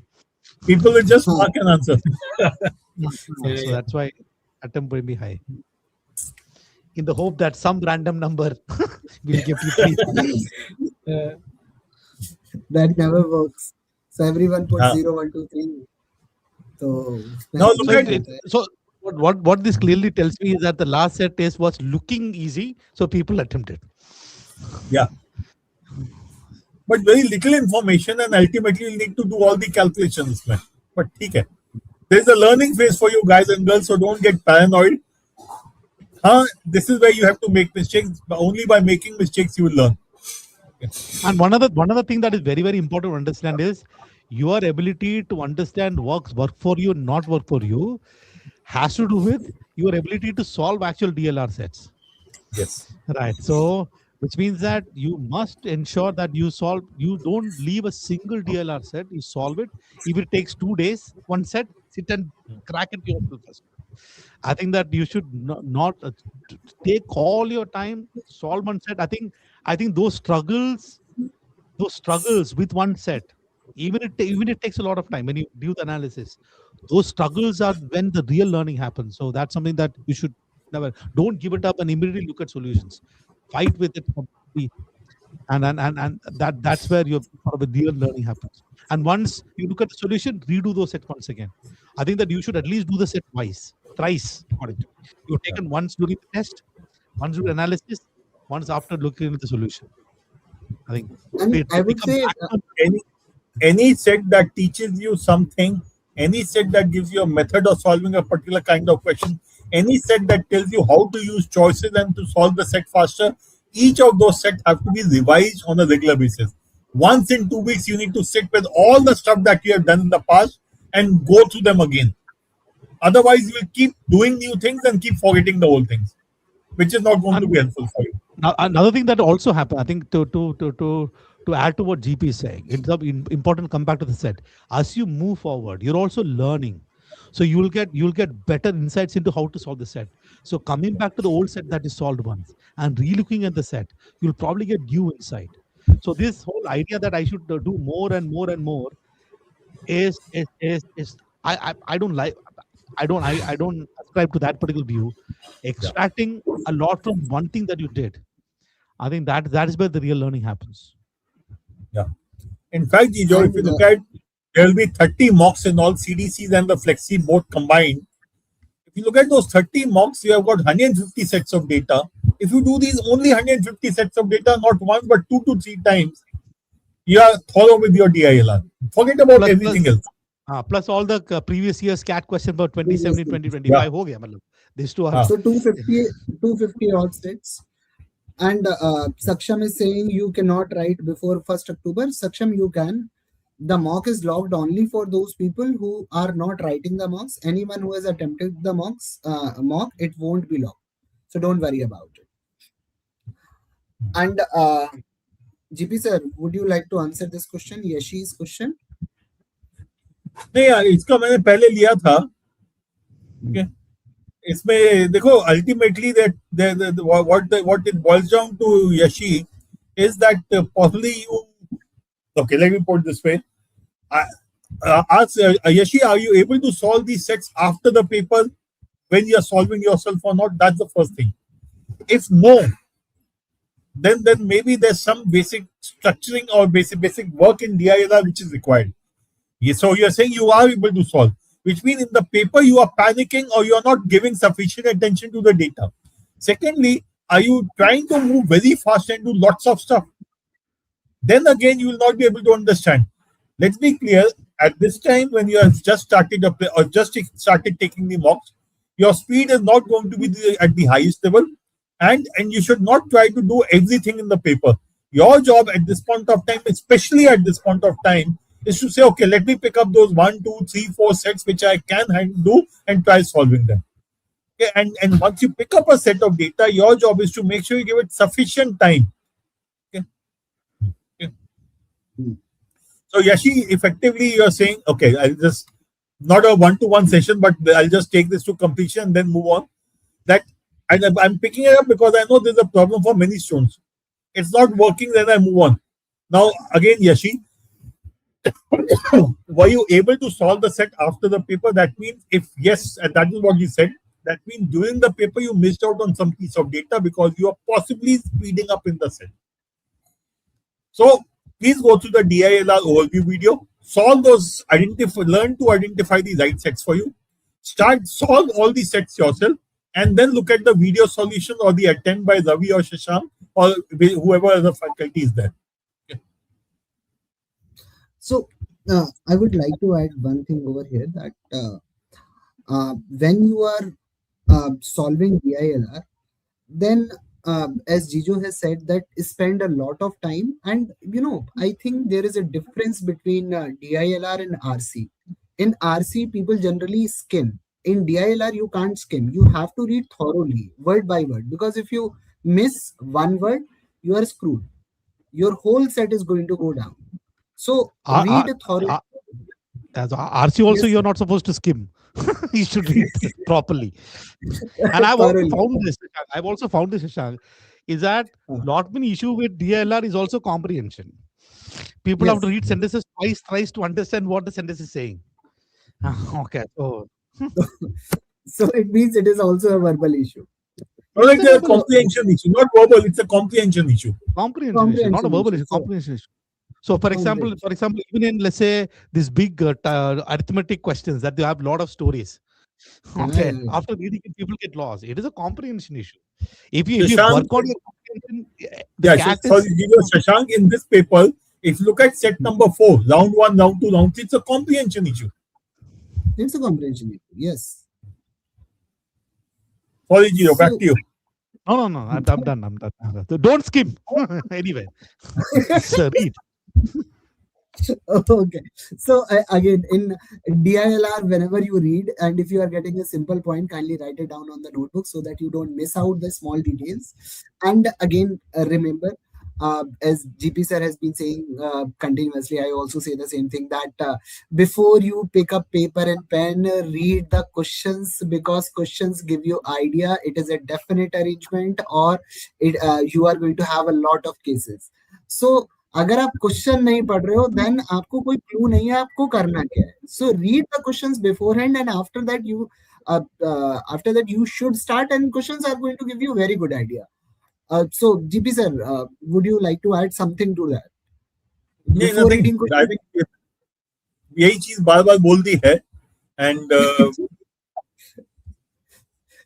S3: People will just mark an answer.
S2: So that's why attempt will be high. In the hope that some random number will give you
S1: That never works. So everyone puts 0, 1, 2, 3. So
S3: now look at it.
S2: So what this clearly tells me is that the last set test was looking easy, so people attempted.
S3: Yeah. But very little information, and ultimately you'll need to do all the calculations. But okay. There's a learning phase for you guys and girls, so don't get paranoid. This is where you have to make mistakes. But only by making mistakes you will learn. Okay.
S2: And one other thing that is very, very important to understand is your ability to understand work for you, not work for you, has to do with your ability to solve actual DLR sets.
S3: Yes.
S2: Right. So, which means that you must ensure that you don't leave a single DLR set, you solve it. If it takes 2 days, one set, sit and crack it yourself first. I think that you should not take all your time, solve one set. I think those struggles with one set, even it takes a lot of time when you do the analysis. Those struggles are when the real learning happens. So that's something that you should never, don't give it up and immediately look at solutions. Fight with it completely, and that's where your sort of the real learning happens. And once you look at the solution, redo those sets once again. I think that you should at least do the set thrice. According to me. You've taken once during the test, once during analysis, once after looking at the solution. I think
S1: And I would
S2: become
S1: say,
S3: Any set that teaches you something, any set that gives you a method of solving a particular kind of question, any set that tells you how to use choices and to solve the set faster, each of those sets have to be revised on a regular basis. Once in 2 weeks, you need to sit with all the stuff that you have done in the past and go through them again. Otherwise, you will keep doing new things and keep forgetting the old things, which is not going to be helpful for you.
S2: Now, another thing that also happened, I think, to add to what GP is saying, it's important to come back to the set. As you move forward, you're also learning, so you'll get better insights into how to solve the set. So coming back to the old set that is solved once and re-looking at the set, you'll probably get new insight. So this whole idea that I should do more and more and more is I don't like. I don't ascribe to that particular view. Extracting a lot from one thing that you did, I think that is where the real learning happens.
S3: Yeah. In fact, Jijo, if you look at, there will be 30 mocks in all CDCs and the Flexi both combined. If you look at those 30 mocks, you have got 150 sets of data. If you do these only 150 sets of data, not once but 2 to 3 times, you are thorough with your DILR. Forget about everything else.
S2: Plus all the previous year's CAT question for 2017, 2025 ho gaya, matlab. These two are
S1: so 250 odd sets. And Saksham is saying you cannot write before 1st October. Saksham, you can. The mock is logged only for those people who are not writing the mocks. Anyone who has attempted the mock, it won't be logged. So don't worry about it. And GP sir, would you like to answer this question, Yashi's question?
S3: नहीं यार, इसका मैंने पहले लिया था. Okay. इसमें देखो, ultimately what it boils down to, Yashi, is that possibly you. Okay, let me put it this way. Ask Yashi, are you able to solve these sets after the paper when you are solving yourself or not? That's the first thing. If no, then maybe there's some basic structuring or basic work in DILR which is required. So you're saying you are able to solve, which means in the paper you are panicking or you are not giving sufficient attention to the data. Secondly, are you trying to move very fast and do lots of stuff? Then again, you will not be able to understand. Let's be clear, at this time when you have just started taking the mocks, your speed is not going to be at the highest level, and you should not try to do everything in the paper. Your job at this point of time, especially at this point of time, is to say, okay, let me pick up those 1, 2, 3, 4 sets which I can do and try solving them. Okay, and once you pick up a set of data, your job is to make sure you give it sufficient time. Okay. Okay. So Yashi, effectively you're saying, okay, I'll just, not a one-to-one session, but I'll just take this to completion and then move on. That, and I'm picking it up because I know there's a problem for many students. It's not working, then I move on. Now, again, Yashi, were you able to solve the set after the paper? That means, if yes, and that is what you said, that means during the paper you missed out on some piece of data because you are possibly speeding up in the set. So please go through the DILR overview video, solve those, learn to identify the right sets for you, solve all the sets yourself, and then look at the video solution or the attempt by Ravi or Shashank or whoever the faculty is there.
S1: So I would like to add one thing over here, that when you are solving DILR, then as Jijo has said, that spend a lot of time. And I think there is a difference between DILR and RC. In RC, people generally skim. In DILR, you can't skim. You have to read thoroughly, word by word, because if you miss one word, you are screwed. Your whole set is going to go down. So
S2: R-
S1: read
S2: R-
S1: thoroughly.
S2: As RC also,
S1: Yes,
S2: you're not supposed to skim. You should read properly. And I've also
S1: thoroughly.
S2: found this. I've also found this, Shashank, is that
S1: Uh,
S2: lot many issue with DLR is also comprehension. People have to
S1: yes.
S2: read sentences twice, thrice to understand what the sentence is saying. Okay, so
S1: So it means it is also a verbal issue.
S3: Not like
S2: it's a
S3: the
S2: verbal issue,
S3: comprehension issue, not verbal. It's a comprehension issue.
S2: comprehension issue, not a
S1: Comprehension
S2: verbal
S1: issue.
S2: issue,
S1: So
S2: comprehension issue. So, for example,
S1: comprehension.
S2: even in, let's say, this big arithmetic questions that they have a lot of stories. Okay,
S1: Yeah.
S2: after reading it, people get lost. It is a comprehension issue. If you
S3: Shashank,
S2: work on your comprehension, the cat
S3: sorry,
S2: is
S3: Shashank, in this paper, if you look at set number 4, round 1, round 2, round 3, it's a comprehension issue.
S1: It's a comprehension issue. Yes.
S3: Sorry, Gio, back
S1: So
S3: to you.
S2: no. I'm done. So don't skim. Anyway, read.
S1: okay. So again, in DILR, whenever you read, and if you are getting a simple point, kindly write it down on the notebook so that you don't miss out the small details. And again, remember, as GP sir has been saying continuously, I also say the same thing, that before you pick up paper and pen, read the questions, because questions give you idea. It is a definite arrangement, or you are going to have a lot of cases. So अगर आप question नहीं पढ़ रहे हो, then आपको कोई clue नहीं है आपको करना क्या है. So read the questions beforehand, and after that you should start, and questions are going to give you very good idea. So GP sir, would you like to add something to that before
S3: Nothing.
S1: reading
S3: I
S1: questions?
S3: think यही चीज बार बार बोल दी है. And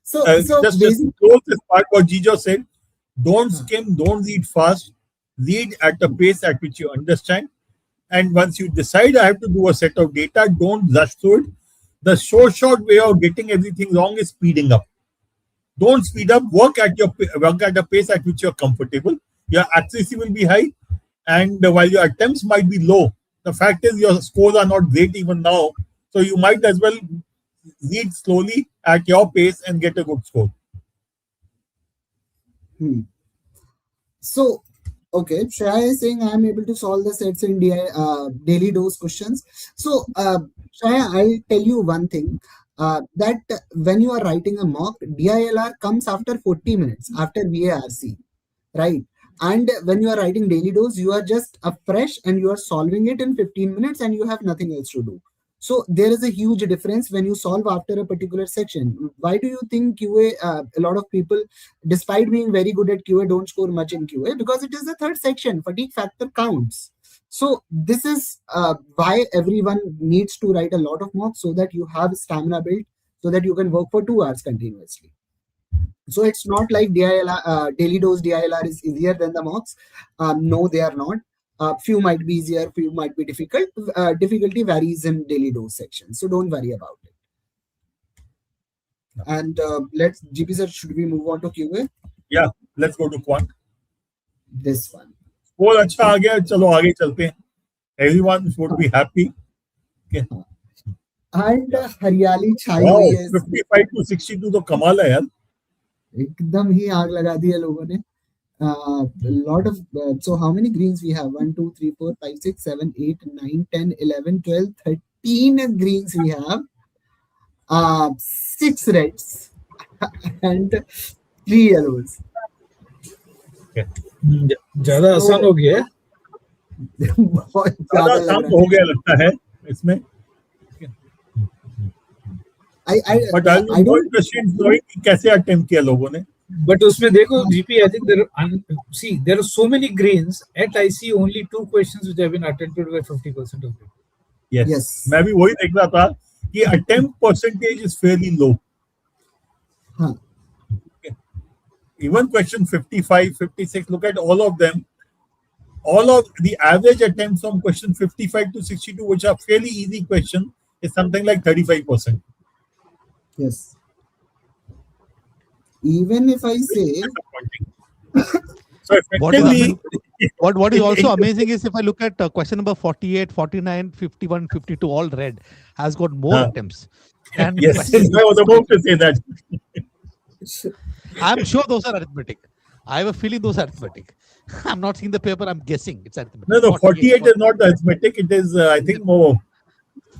S1: So
S3: just
S1: basically,
S3: close this part, what Gijo said. Don't skim, don't read fast. Read at the pace at which you understand. And once you decide I have to do a set of data, don't rush through it. The short way of getting everything wrong is speeding up. Don't speed up. Work at the pace at which you're comfortable. Your accuracy will be high, and while your attempts might be low, the fact is your scores are not great even now. So you might as well read slowly at your pace and get a good score.
S1: So okay, Shreya is saying I am able to solve the sets in daily dose questions. So Shreya, I'll tell you one thing, that when you are writing a mock, DILR comes after 40 minutes after VARC, right? And when you are writing daily dose, you are just fresh and you are solving it in 15 minutes and you have nothing else to do. So there is a huge difference when you solve after a particular section. Why do you think QA, a lot of people, despite being very good at QA, don't score much in QA? Because it is the third section. Fatigue factor counts. So this is why everyone needs to write a lot of mocks, so that you have stamina built, so that you can work for 2 hours continuously. So it's not like DILR, daily dose DILR is easier than the mocks. No, they are not. Few might be easier, few might be difficult. Difficulty varies in daily dose section, so don't worry about it. And let's, GP sir, should we move on to QA?
S3: Yeah, let's go to quant.
S1: This one.
S3: Score अच्छा आ गया, चलो आगे चलते हैं. Everyone would be happy. Okay.
S1: And हरियाली छाई
S3: Wow,
S1: हुई है.
S3: 55 to 62 तो कमाल है यार.
S1: एकदम ही आग लगा दी है लोगों ने. Lot of so how many greens we have? 1 2 3 4 5 6 7 8 9 10 11 12 13 greens we have. 6 reds and 3 yellows.
S4: ज्यादा आसान हो गया है.
S1: बहुत
S3: ज्यादा
S1: ज्यादा लग
S3: आसान
S1: रहा
S3: हो गया लगता है इसमें.
S1: है.
S3: But I don't question कैसे अटेम्प्ट किया लोगों ने.
S4: But उसमें देखो GP, I think there are so many greens. At I see only 2 questions which have been attempted by 50% of it.
S3: Yes. मैं भी वही देख रहा था कि attempt percentage is fairly low.
S1: हाँ.
S3: Even question 55, 56, look at all of them. All of the average attempts from question 55 to 62, which are fairly easy questions, is something like 35%.
S1: Yes. Even if I say,
S3: so effectively,
S2: what is also amazing is if I look at question number 48, 49, 51, 52, all red, has got more attempts. And
S3: Yes,
S2: question-
S3: I was about to say that.
S2: I'm sure those are arithmetic. I have a feeling those are arithmetic. I'm not seeing the paper. I'm guessing it's arithmetic.
S3: No, 48 is not arithmetic. It is, I think, more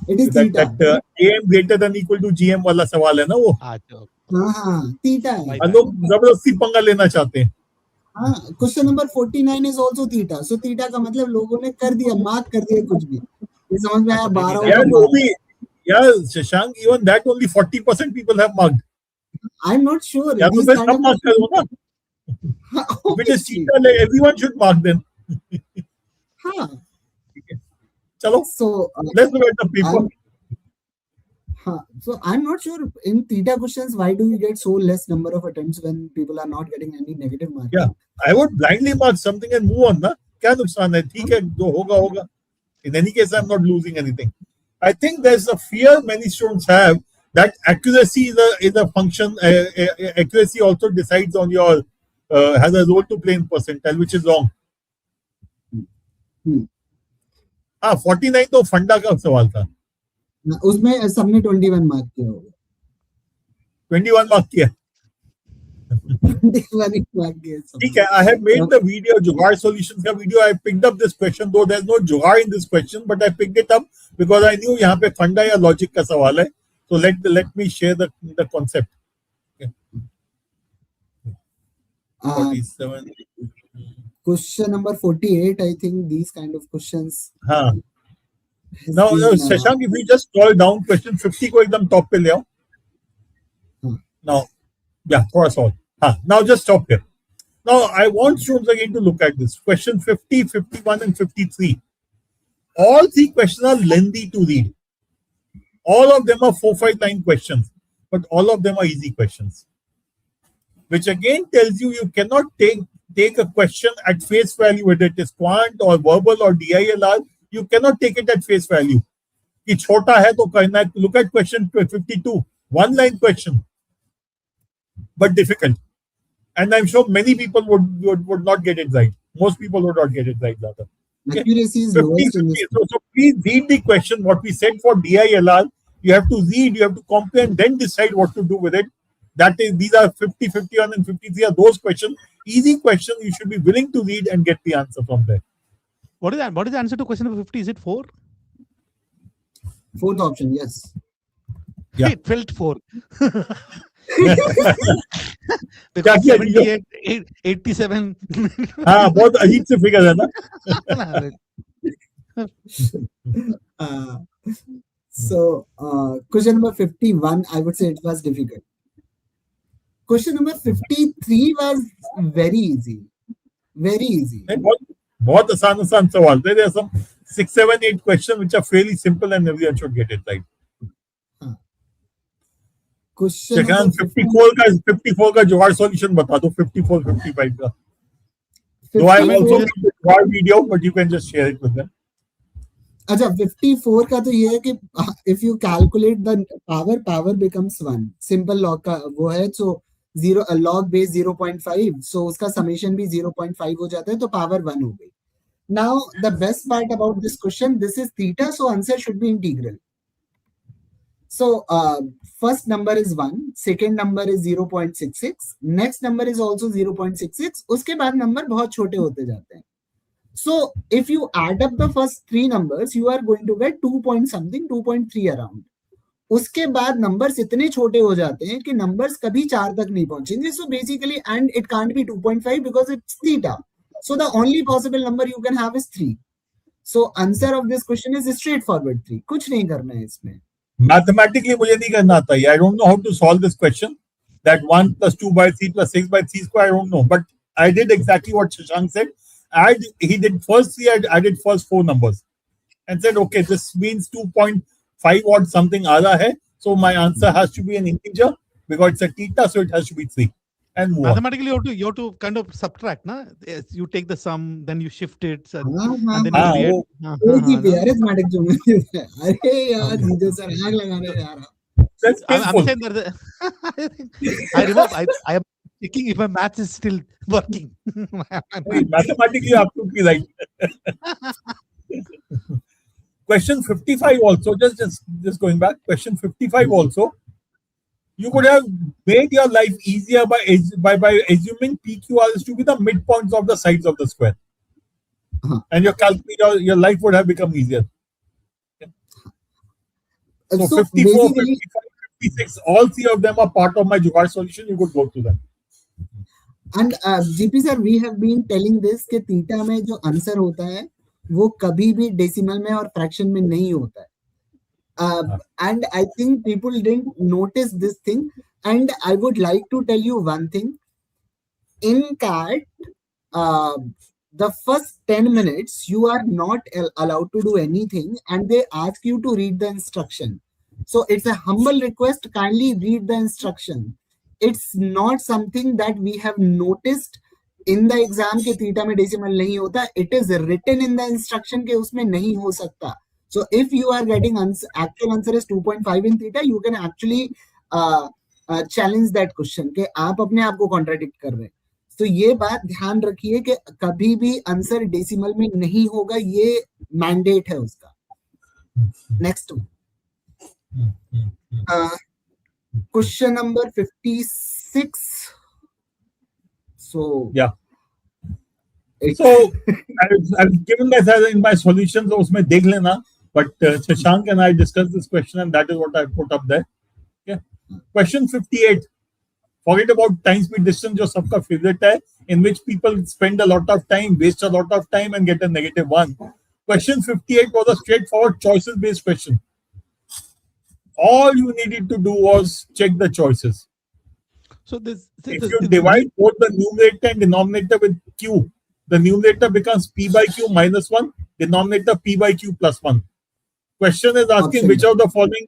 S1: It is
S3: that
S1: theta.
S3: AM greater than equal to GM वाला सवाल है ना वो.
S1: हाँ, theta है.
S2: Right.
S3: लोग जबरदस्ती पंगा लेना चाहते हैं.
S1: हाँ, question number 49 is also theta. So theta का मतलब लोगों ने कर दिया, मार्क कर दिया कुछ भी. ये समझ में आया 12
S3: Yeah, Shashank, even that only 40% people have marked.
S1: I'm not sure.
S3: या तो
S1: These
S3: फिर
S1: kind
S3: सब
S1: of-
S3: mark करो ना. If it is theta, like, everyone should mark then.
S1: हाँ.
S3: चलो,
S1: So
S3: let's look at the paper.
S1: So I'm not sure in theta questions why do you get so less number of attempts when people are not getting any negative marks.
S3: Yeah, I would blindly mark something and move on. ना क्या नुकसान है? ठीक है, जो होगा होगा. In any case, I'm not losing anything. I think there's a fear many students have that accuracy is a function. Accuracy also decides on your has a role to play in percentile, which is wrong. 49 तो फंडा का सवाल था.
S1: उसमें सबने 21 mark किया होगा.
S3: 21 mark किया.
S1: 21 मार्क किया.
S3: ठीक है, I have made the video, Jugaad solutions का video. I picked up this question, though there's no Jugaad in this question, but I picked it up because I knew यहाँ पे फंडा या लॉजिक का सवाल है. So let me share the concept. Okay. 47.
S1: Question number 48, I think these kind of questions.
S3: हाँ. Now, Shashank, if you just scroll down, question 50 को एकदम top पे ले आओ. Now, yeah, थोड़ा सा और. Now just stop here. Now, I want students again to look at this. Question 50, 51, and 53. All three questions are lengthy to read. All of them are 4-5 line questions, but all of them are easy questions. Which again tells you cannot take a question at face value, whether it is quant or verbal or DILR. You cannot take it at face value. कि छोटा है तो करना है. Look at question 52. One line question, but difficult. And I'm sure many people would not get it right. Most people would not get it right. Rather.
S1: Accuracy is
S3: 50,
S1: lowest in
S3: 50.
S1: this.
S3: So please read the question. What we said for DILR, you have to read, you have to compare, and then decide what to do with it. That is, these are 50, 51, and 53 are those questions. Easy questions. You should be willing to read and get the answer from there.
S2: What is that? What is the answer to question number 50? Is it 4?
S1: Fourth option, yes.
S3: Yeah.
S2: It felt 4.
S3: क्या
S2: Because
S3: किया
S2: 78, 87.
S3: हाँ, बहुत अजीब से figure है ना.
S1: So, question number 51, I would say it was difficult. Question number 53 was very easy. Very easy.
S3: बहुत आसान सवाल. There are some 6, 7, 8 questions which are fairly simple and everyone should get it right.
S1: Question
S3: Shashank,
S1: number
S3: 54 का जुगाड़ solution बता दो. 54, 55 का.
S1: 54,
S3: So I have also made the jugaad video, but you can just share it with them.
S1: अच्छा 54 का तो ये है कि if you calculate the power becomes 1. Simple log का वो है. So log base 0.5. So उसका summation भी 0.5 हो जाता है तो power 1 हो गई. Now the best part about this question, this is theta, so answer should be integral. So first number is 1, second number is 0.66, next number is also 0.66. उसके बाद number बहुत छोटे होते जाते हैं. So if you add up the first 3 numbers, you are going to get 2 point something, 2.3 around. उसके बाद numbers इतने छोटे हो जाते हैं कि numbers कभी 4 तक नहीं पहुंचेंगे. So basically, and it can't be 2.5 because it's theta. So the only possible number you can have is 3. So answer of this question is straightforward 3. कुछ नहीं करना है इसमें.
S3: Mathematically मुझे नहीं करना आता है. I don't know how to solve this question. That 1 plus 2 by 3 plus 6 by 3 square, I don't know. But I did exactly what Shashank said. He did first 3, I added first 4 numbers. And said, okay, this means 2.5 or something other hai. So my answer has to be an integer because it's a theta, so it has to be 3. And move on.
S2: Mathematically, you have to kind of subtract, na? Yes, you take the sum, then you shift it, and then you create.
S1: Arithmetic जो है. अरे यार जीजो sir आग लगाने जा रहा.
S3: That's
S2: I'm
S3: painful.
S2: saying that I remember I am checking if my math is still working.
S3: Mathematically, you have to be right. question 55 also, just going back, question 55 also, you could have made your life easier by assuming PQRs to be the midpoints of the sides of the square. And your life would have become easier. So 54, 55, 56, all three of them are part of my Jugaad solution. You could go through them.
S1: And GP sir, we have been telling this कि theta में जो answer होता है वो कभी भी decimal में और फ्रैक्शन में नहीं होता है. And I think people didn't notice this thing. And I would like to tell you one thing. In CAT, the first 10 minutes, you are not allowed to do anything, and they ask you to read the instruction. So it's a humble request, kindly read the instruction. It's not something that we have noticed in the exam के theta में decimal नहीं होता. It is written in the instruction के उसमें नहीं हो सकता. So if you are getting actual answer is 2.5 in theta, you can actually challenge that question कि आप अपने आप को contradict कर रहे हैं. तो ये बात ध्यान रखिए कि कभी भी आंसर डेसिमल में नहीं होगा, ये मैंडेट है उसका. Next question number 56. So
S3: yeah, so I've given that in my solutions, so उसमें देख लेना. But Shashank and I discussed this question, and that is what I put up there. Okay. Question 58. Forget about time, speed, distance, जो सबका favorite है, in which people spend a lot of time, waste a lot of time, and get a -1. Question 58 was a straightforward choices-based question. All you needed to do was check the choices. So if you divide both the numerator and denominator with q, the numerator becomes p by q minus 1, denominator p by q plus 1. Question is asking which of the following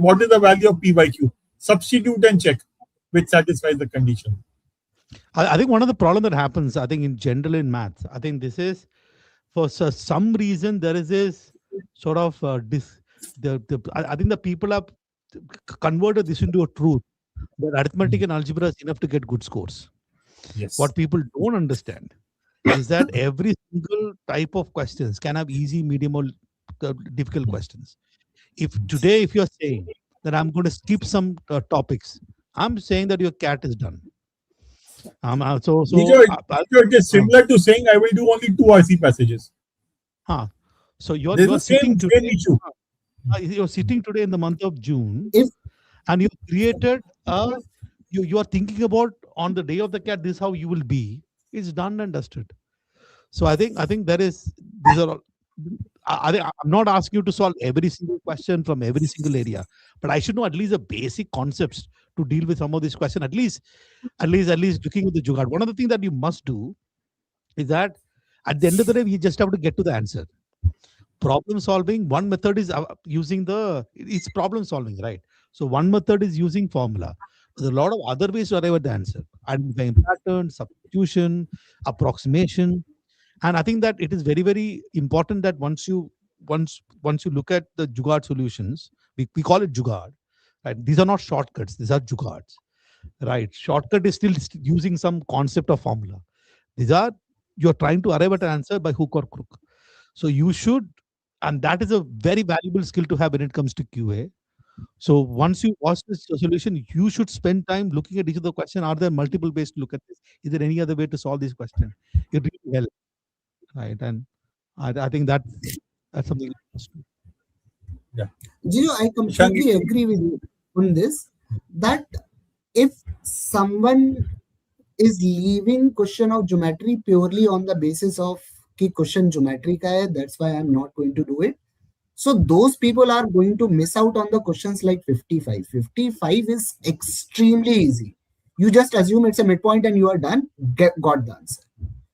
S3: what is the value of p by q? Substitute and check which satisfies the condition.
S2: I think one of the problem that happens, I think in general in maths, I think this is for some reason there is this sort of I think the people have converted this into a truth that arithmetic and algebra is enough to get good scores.
S3: Yes.
S2: What people don't understand is that every single type of questions can have easy, medium, or difficult questions. If you're saying that I'm going to skip some topics, I'm saying that your CAT is done.
S3: It is similar to saying I will do only 2 RC passages.
S2: So you're sitting today.
S3: Issue.
S2: You're sitting today in the month of June, and you created you are thinking about on the day of the CAT, this is how you will be. It's done and dusted. So I think there is these are. I'm not asking you to solve every single question from every single area, but I should know at least the basic concepts to deal with some of these questions. At least looking at the Jugaad. One of the things that you must do is that at the end of the day, we just have to get to the answer. Problem solving, one method is using it's problem solving, right? So one method is using formula. There's a lot of other ways to arrive at the answer. Identifying pattern, substitution, approximation. And I think that it is very, very important that once you look at the Jugaad solutions, we call it Jugaad, right? These are not shortcuts, these are Jugaads, right? Shortcut is still using some concept of formula. You're trying to arrive at an answer by hook or crook. So you should, and that is a very valuable skill to have when it comes to QA. So once you watch this solution, you should spend time looking at each of the question. Are there multiple ways to look at this? Is there any other way to solve this question? It really helps. Right, and I think that's something.
S3: Yeah,
S1: Gio, I completely agree with you on this. That if someone is leaving question of geometry purely on the basis of कि question geometry का है, that's why I'm not going to do it. So those people are going to miss out on the questions like 55. 55 is extremely easy. You just assume it's a midpoint and you are done. Got the answer.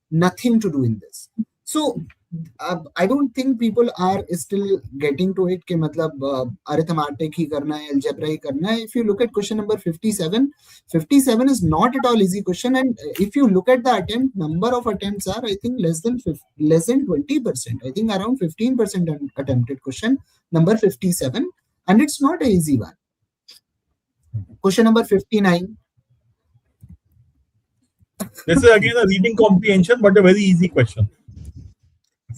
S1: Nothing to do in this. So I don't think people are still getting to it कि मतलब arithmetic ही करना है, algebra ही करना है. If you look at question number 57 is not at all easy question, and if you look at the number of attempts are, I think less than 20%. I think around 15% attempted question number 57, and it's not an easy one. Question number 59.
S3: This is again a reading comprehension, but a very easy question.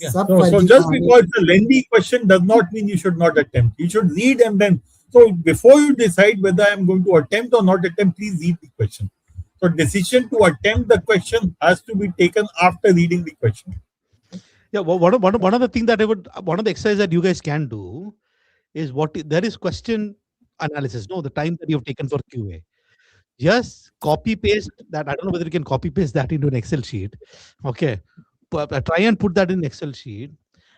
S3: Yeah.
S1: सब
S3: So
S1: फर्जी
S3: just
S1: कहानी
S3: because it's a lengthy question does not mean you should not attempt. You should read and then. So before you decide whether I'm going to attempt or not attempt, please read the question. So decision to attempt the question has to be taken after reading the question.
S2: Yeah, one of the thing that one of the exercise that you guys can do is there is question analysis. No, the time that you've taken for QA. Just copy paste that. I don't know whether you can copy paste that into an Excel sheet. Okay, try and put that in Excel sheet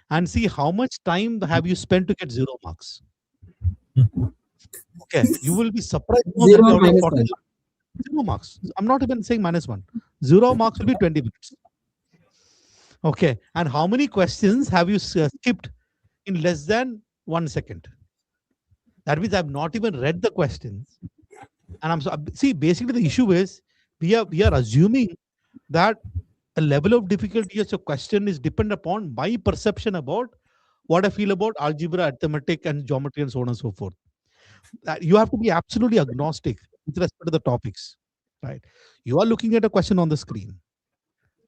S2: and see how much time have you spent to get 0 marks. Okay, you will be surprised. No, that
S1: 0
S2: out of
S1: minus
S2: 40
S1: 1.
S2: 0 marks. I'm not even saying -1. 0 marks will be 20 minutes. Okay, and how many questions have you skipped in less than 1 second? That means I've not even read the questions, and see. Basically, the issue is we are assuming that a level of difficulty of a question is dependent upon my perception about what I feel about algebra, arithmetic, and geometry, and so on and so forth. You have to be absolutely agnostic with respect to the topics, right? You are looking at a question on the screen.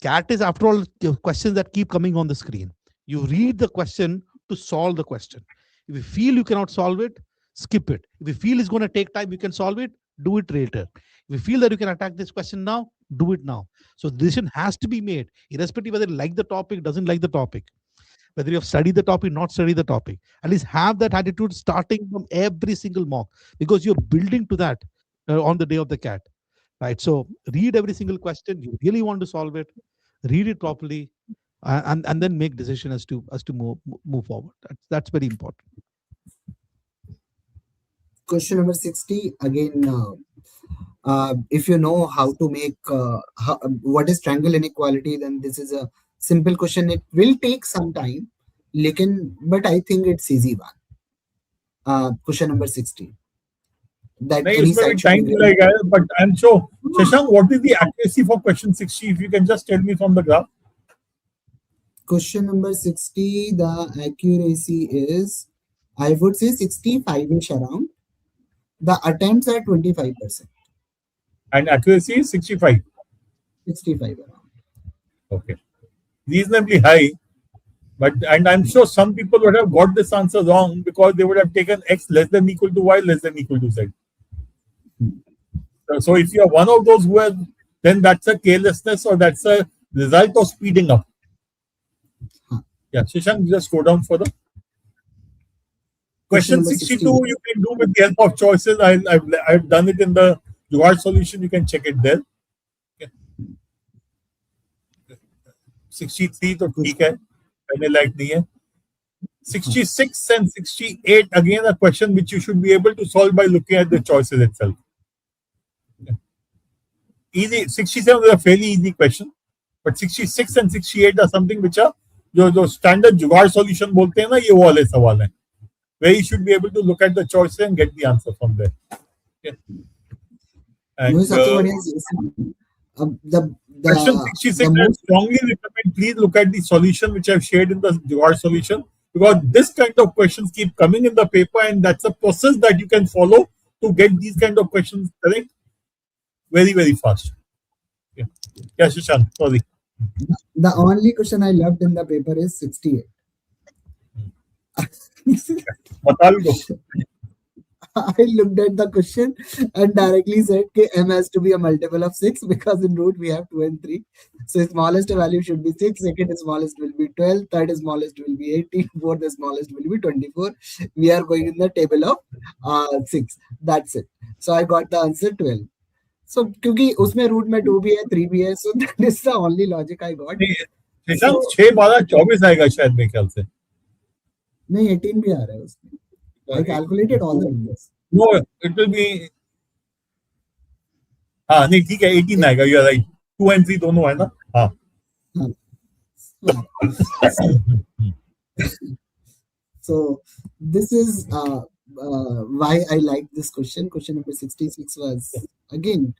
S2: CAT is, after all, questions that keep coming on the screen. You read the question to solve the question. If you feel you cannot solve it, skip it. If you feel it's going to take time, you can solve it, do it later. If you feel that you can attack this question now, do it now. So the decision has to be made, irrespective whether you like the topic, doesn't like the topic, whether you have studied the topic, not studied the topic. At least have that attitude starting from every single mock, because you're building to that on the day of the CAT, right? So read every single question. You really want to solve it, read it properly, and then make decision as to move forward. That's very important.
S1: Question number 60 again. If you know how to make what is triangle inequality, then this is a simple question. It will take some time, but I think it's easy one. Question number 60. That any side should
S3: time
S1: be
S3: but I'm sure. Shashank, what is the accuracy for question 60? If you can just tell me from the graph.
S1: Question number 60, the accuracy is, I would say 65-ish around. The attempts are 25%.
S3: And accuracy is 65.
S1: 65 around.
S3: Okay. Reasonably high. And I'm sure some people would have got this answer wrong because they would have taken x less than equal to y less than equal to z. So if you are one of those who have, then that's a carelessness or that's a result of speeding up. Yeah, Shashank, just go down further. Question 62 you can do with the help of choices. I've done it in the DILR solution. You can check it there. Okay. 63 तो ठीक है, मैंने like नहीं है. 66 and 68 again a question which you should be able to solve by looking at the choices itself. Okay. Easy. 67 is a fairly easy question, but 66 and 68 are something which are जो standard जुगाड़ solution बोलते हैं ना, ये वो वाले सवाल हैं, where you should be able to look at the choices and get the answer from there. Okay. And question 66, I strongly recommend please look at the solution which I've shared in the DILR solution, because this kind of questions keep coming in the paper, and that's a process that you can follow to get these kind of questions correct very, very fast. Yeah, yeah, Shashank, sorry.
S1: The only question I loved in the paper is 68. I looked at the question and directly said that m has to be a multiple of 6 because in root we have 2 and 3. So smallest value should be 6, second smallest will be 12, third smallest will be 18, fourth smallest will be 24. We are going in the table of 6. That's it. So I got the answer 12. So क्योंकि उसमें root में 2 भी है 3 भी है, so that is the only logic I got.
S3: 6 12 24 आएगा शायद मेरे ख्याल से.
S1: नहीं 18 भी आ रहा है उसमें. I calculated all the numbers.
S3: No, it will be. हाँ नहीं ठीक है 18 आएगा. You are right. 2 and 3 दोनों है ना. हाँ.
S1: So this is why I like this question. Question number 66 was again.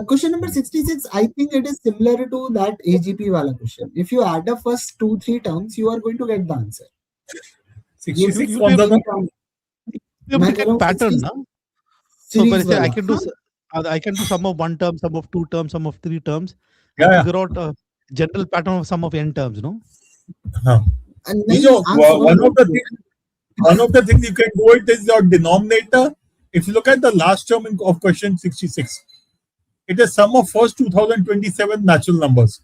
S1: Question number 66, I think it is similar to that AGP wala question. If you add up first 2-3 terms, you are going to get the answer.
S3: 66
S2: pattern, no? So I can do sum of 1 term, sum of 2 terms, sum of 3 terms. Yeah. Figure out a general pattern of sum of n terms, no?
S1: And
S3: one of the things you can do it is your denominator. If you look at the last term of question 66, it is sum of first 2027 natural numbers.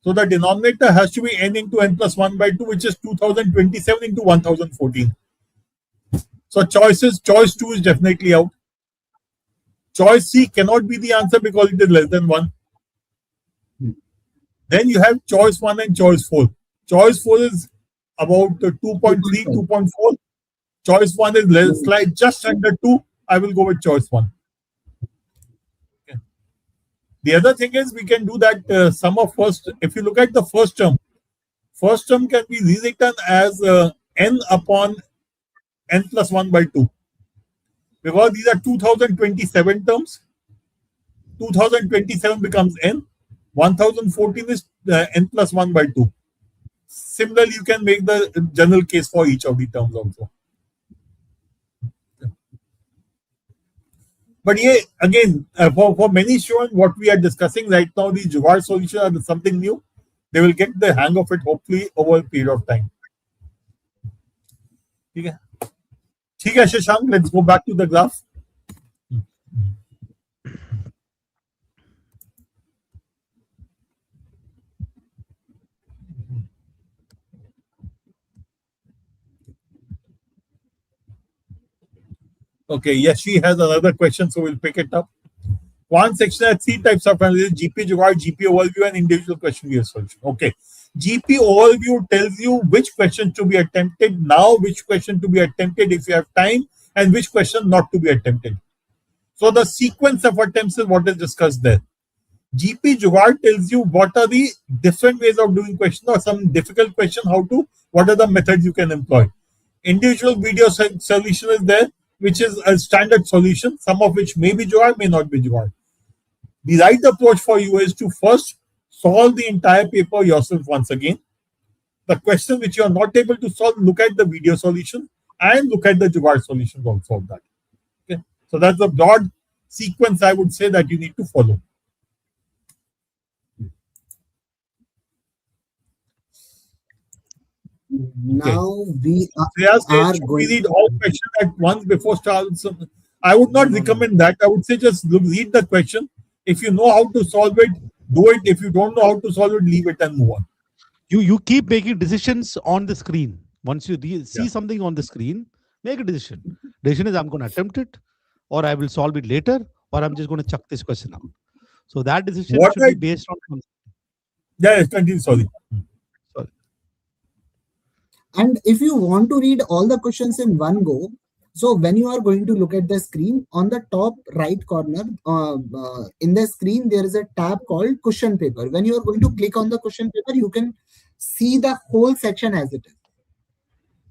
S3: So the denominator has to be n into n plus 1 by 2, which is 2027 into 1014. So choice 2 is definitely out. Choice C cannot be the answer because it is less than 1. Then you have choice 1 and choice 4. Choice 4 is about 2.3, 2.4. Choice 1 is less, just under 2. I will go with choice 1. Okay. The other thing is we can do that sum of first. If you look at the first term can be rewritten as n upon n plus 1 by 2. Because these are 2027 terms. 2027 becomes n. 1014 is n plus 1 by 2. Similarly, you can make the general case for each of the terms also. But yeah, again, for many students, what we are discussing right now, the Jugaad solution are something new. They will get the hang of it hopefully over a period of time. Okay, Shashank, let's go back to the graph. Okay, yes, she has another question, so we'll pick it up. One section has 3 types of analysis: GP Jugaad, GP overview, and individual question based solution. Okay, GP overview tells you which question to be attempted now, which question to be attempted if you have time, and which question not to be attempted. So the sequence of attempts is what is discussed there. GP Jugaad tells you what are the different ways of doing question or some difficult question, what are the methods you can employ. Individual video solution is there, which is a standard solution, some of which may be Jugaad, may not be Jugaad. The right approach for you is to first solve the entire paper yourself once again. The question which you are not able to solve, look at the video solution and look at the Jugaad solution to solve that. Okay, so that's the broad sequence I would say that you need to follow.
S1: Now we
S3: should we read all questions at once before starting? I would not recommend that. I would say just read the question. If you know how to solve it, do it. If you don't know how to solve it, leave it and move on.
S2: You keep making decisions on the screen. Once you see something on the screen, make a decision. Decision is I'm going to attempt it, or I will solve it later, or I'm just going to chuck this question out. So that decision should be based on.
S3: Yeah, continue. Sorry.
S1: And if you want to read all the questions in one go, so when you are going to look at the screen, on the top right corner in the screen, there is a tab called question paper. When you are going to click on the question paper, you can see the whole section as it is.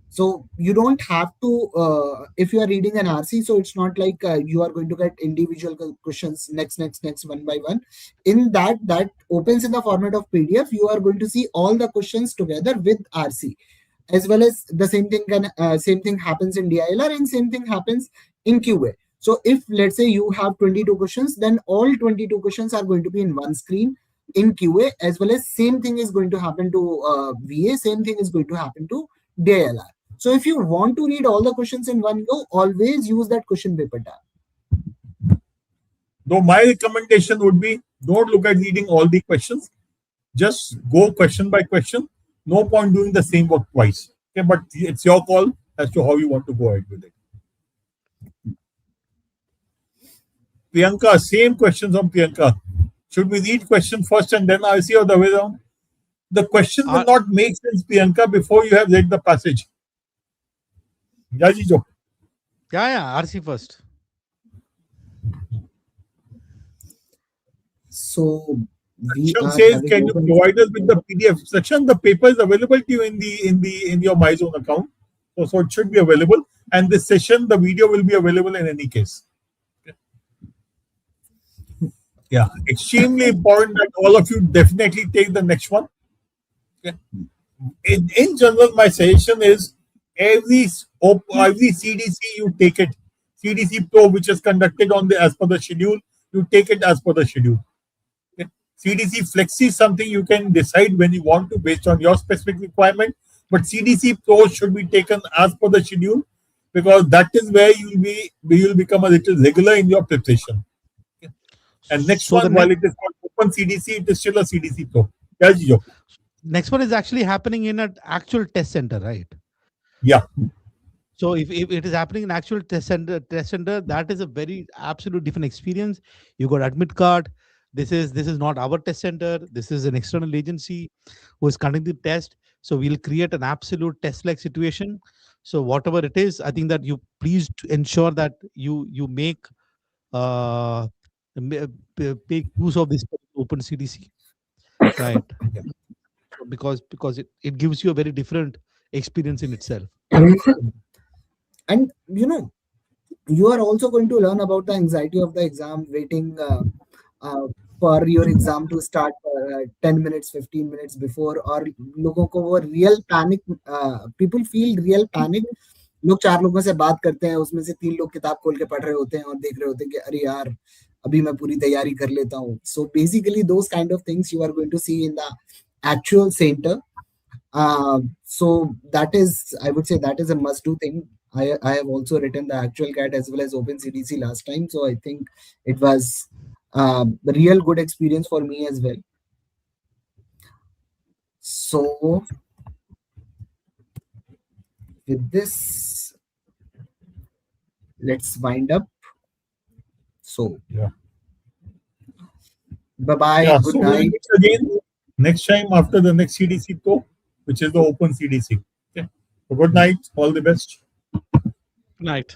S1: So you don't have to, if you are reading an RC, so it's not like you are going to get individual questions next, one by one. In that opens in the format of PDF, you are going to see all the questions together with RC. As well as the same thing happens in DILR and same thing happens in QA. So if let's say you have 22 questions, then all 22 questions are going to be in one screen in QA, as well as same thing is going to happen to VA, same thing is going to happen to DILR. So if you want to read all the questions in one go, always use that question paper tab.
S3: Though my recommendation would be, don't look at reading all the questions, just go question by question. No point doing the same work twice. Okay, but it's your call as to how you want to go ahead with it. Priyanka, same questions on Priyanka. Should we read question first and then RC or the way around? The question will not make sense, Priyanka, before you have read the passage. Jajijo.
S2: Yeah, RC first.
S1: So
S3: Section says, can you provide us with the PDF? Section, the paper is available to you in your MyZone account. So it should be available. And this session, the video will be available in any case. Okay. Yeah, extremely important that all of you definitely take the next one. Okay. In general, my suggestion is every CDC you take it. CDC Pro, which is conducted as per the schedule, you take it as per the schedule. CDC Flexi is something you can decide when you want to based on your specific requirement, But CDC Pro should be taken as per the schedule, because that is where you'll become a little regular in your preparation. Okay. And next
S2: So the
S3: one, while it is called Open CDC, it is still a CDC Pro. Yeah, Jijo.
S2: next one is actually happening in an actual test center, right?
S3: Yeah.
S2: So if it is happening in actual test center, that is a very absolute different experience. You got admit card. This is not our test center. This is an external agency who is conducting the test. So we'll create an absolute test-like situation. So whatever it is, I think that you please ensure that you make make use of this open CDC, right? Because it gives you a very different experience in itself.
S1: And you are also going to learn about the anxiety of the exam, waiting for your exam to start 10 minutes 15 minutes before, और लोगों को वो real panic, people feel real panic. लोग 4 लोगों से बात करते हैं, उसमें से 3 लोग किताब खोल के पढ़ रहे होते हैं और देख रहे होते हैं कि अरे यार अभी मैं पूरी तैयारी कर लेता हूँ. So basically those kind of things you are going to see in the actual center. So that is, I would say, that is a must-do thing. I have also written the actual CAT as well as Open CDC last time, so I think it was a real good experience for me as well. So with this, let's wind up. So
S3: yeah,
S1: bye bye.
S3: yeah.
S1: Good
S3: So
S1: night.
S3: we'll meet again next time after the next CDC Pro, which is the Open CDC. Okay. So good night. All the best.
S2: Night.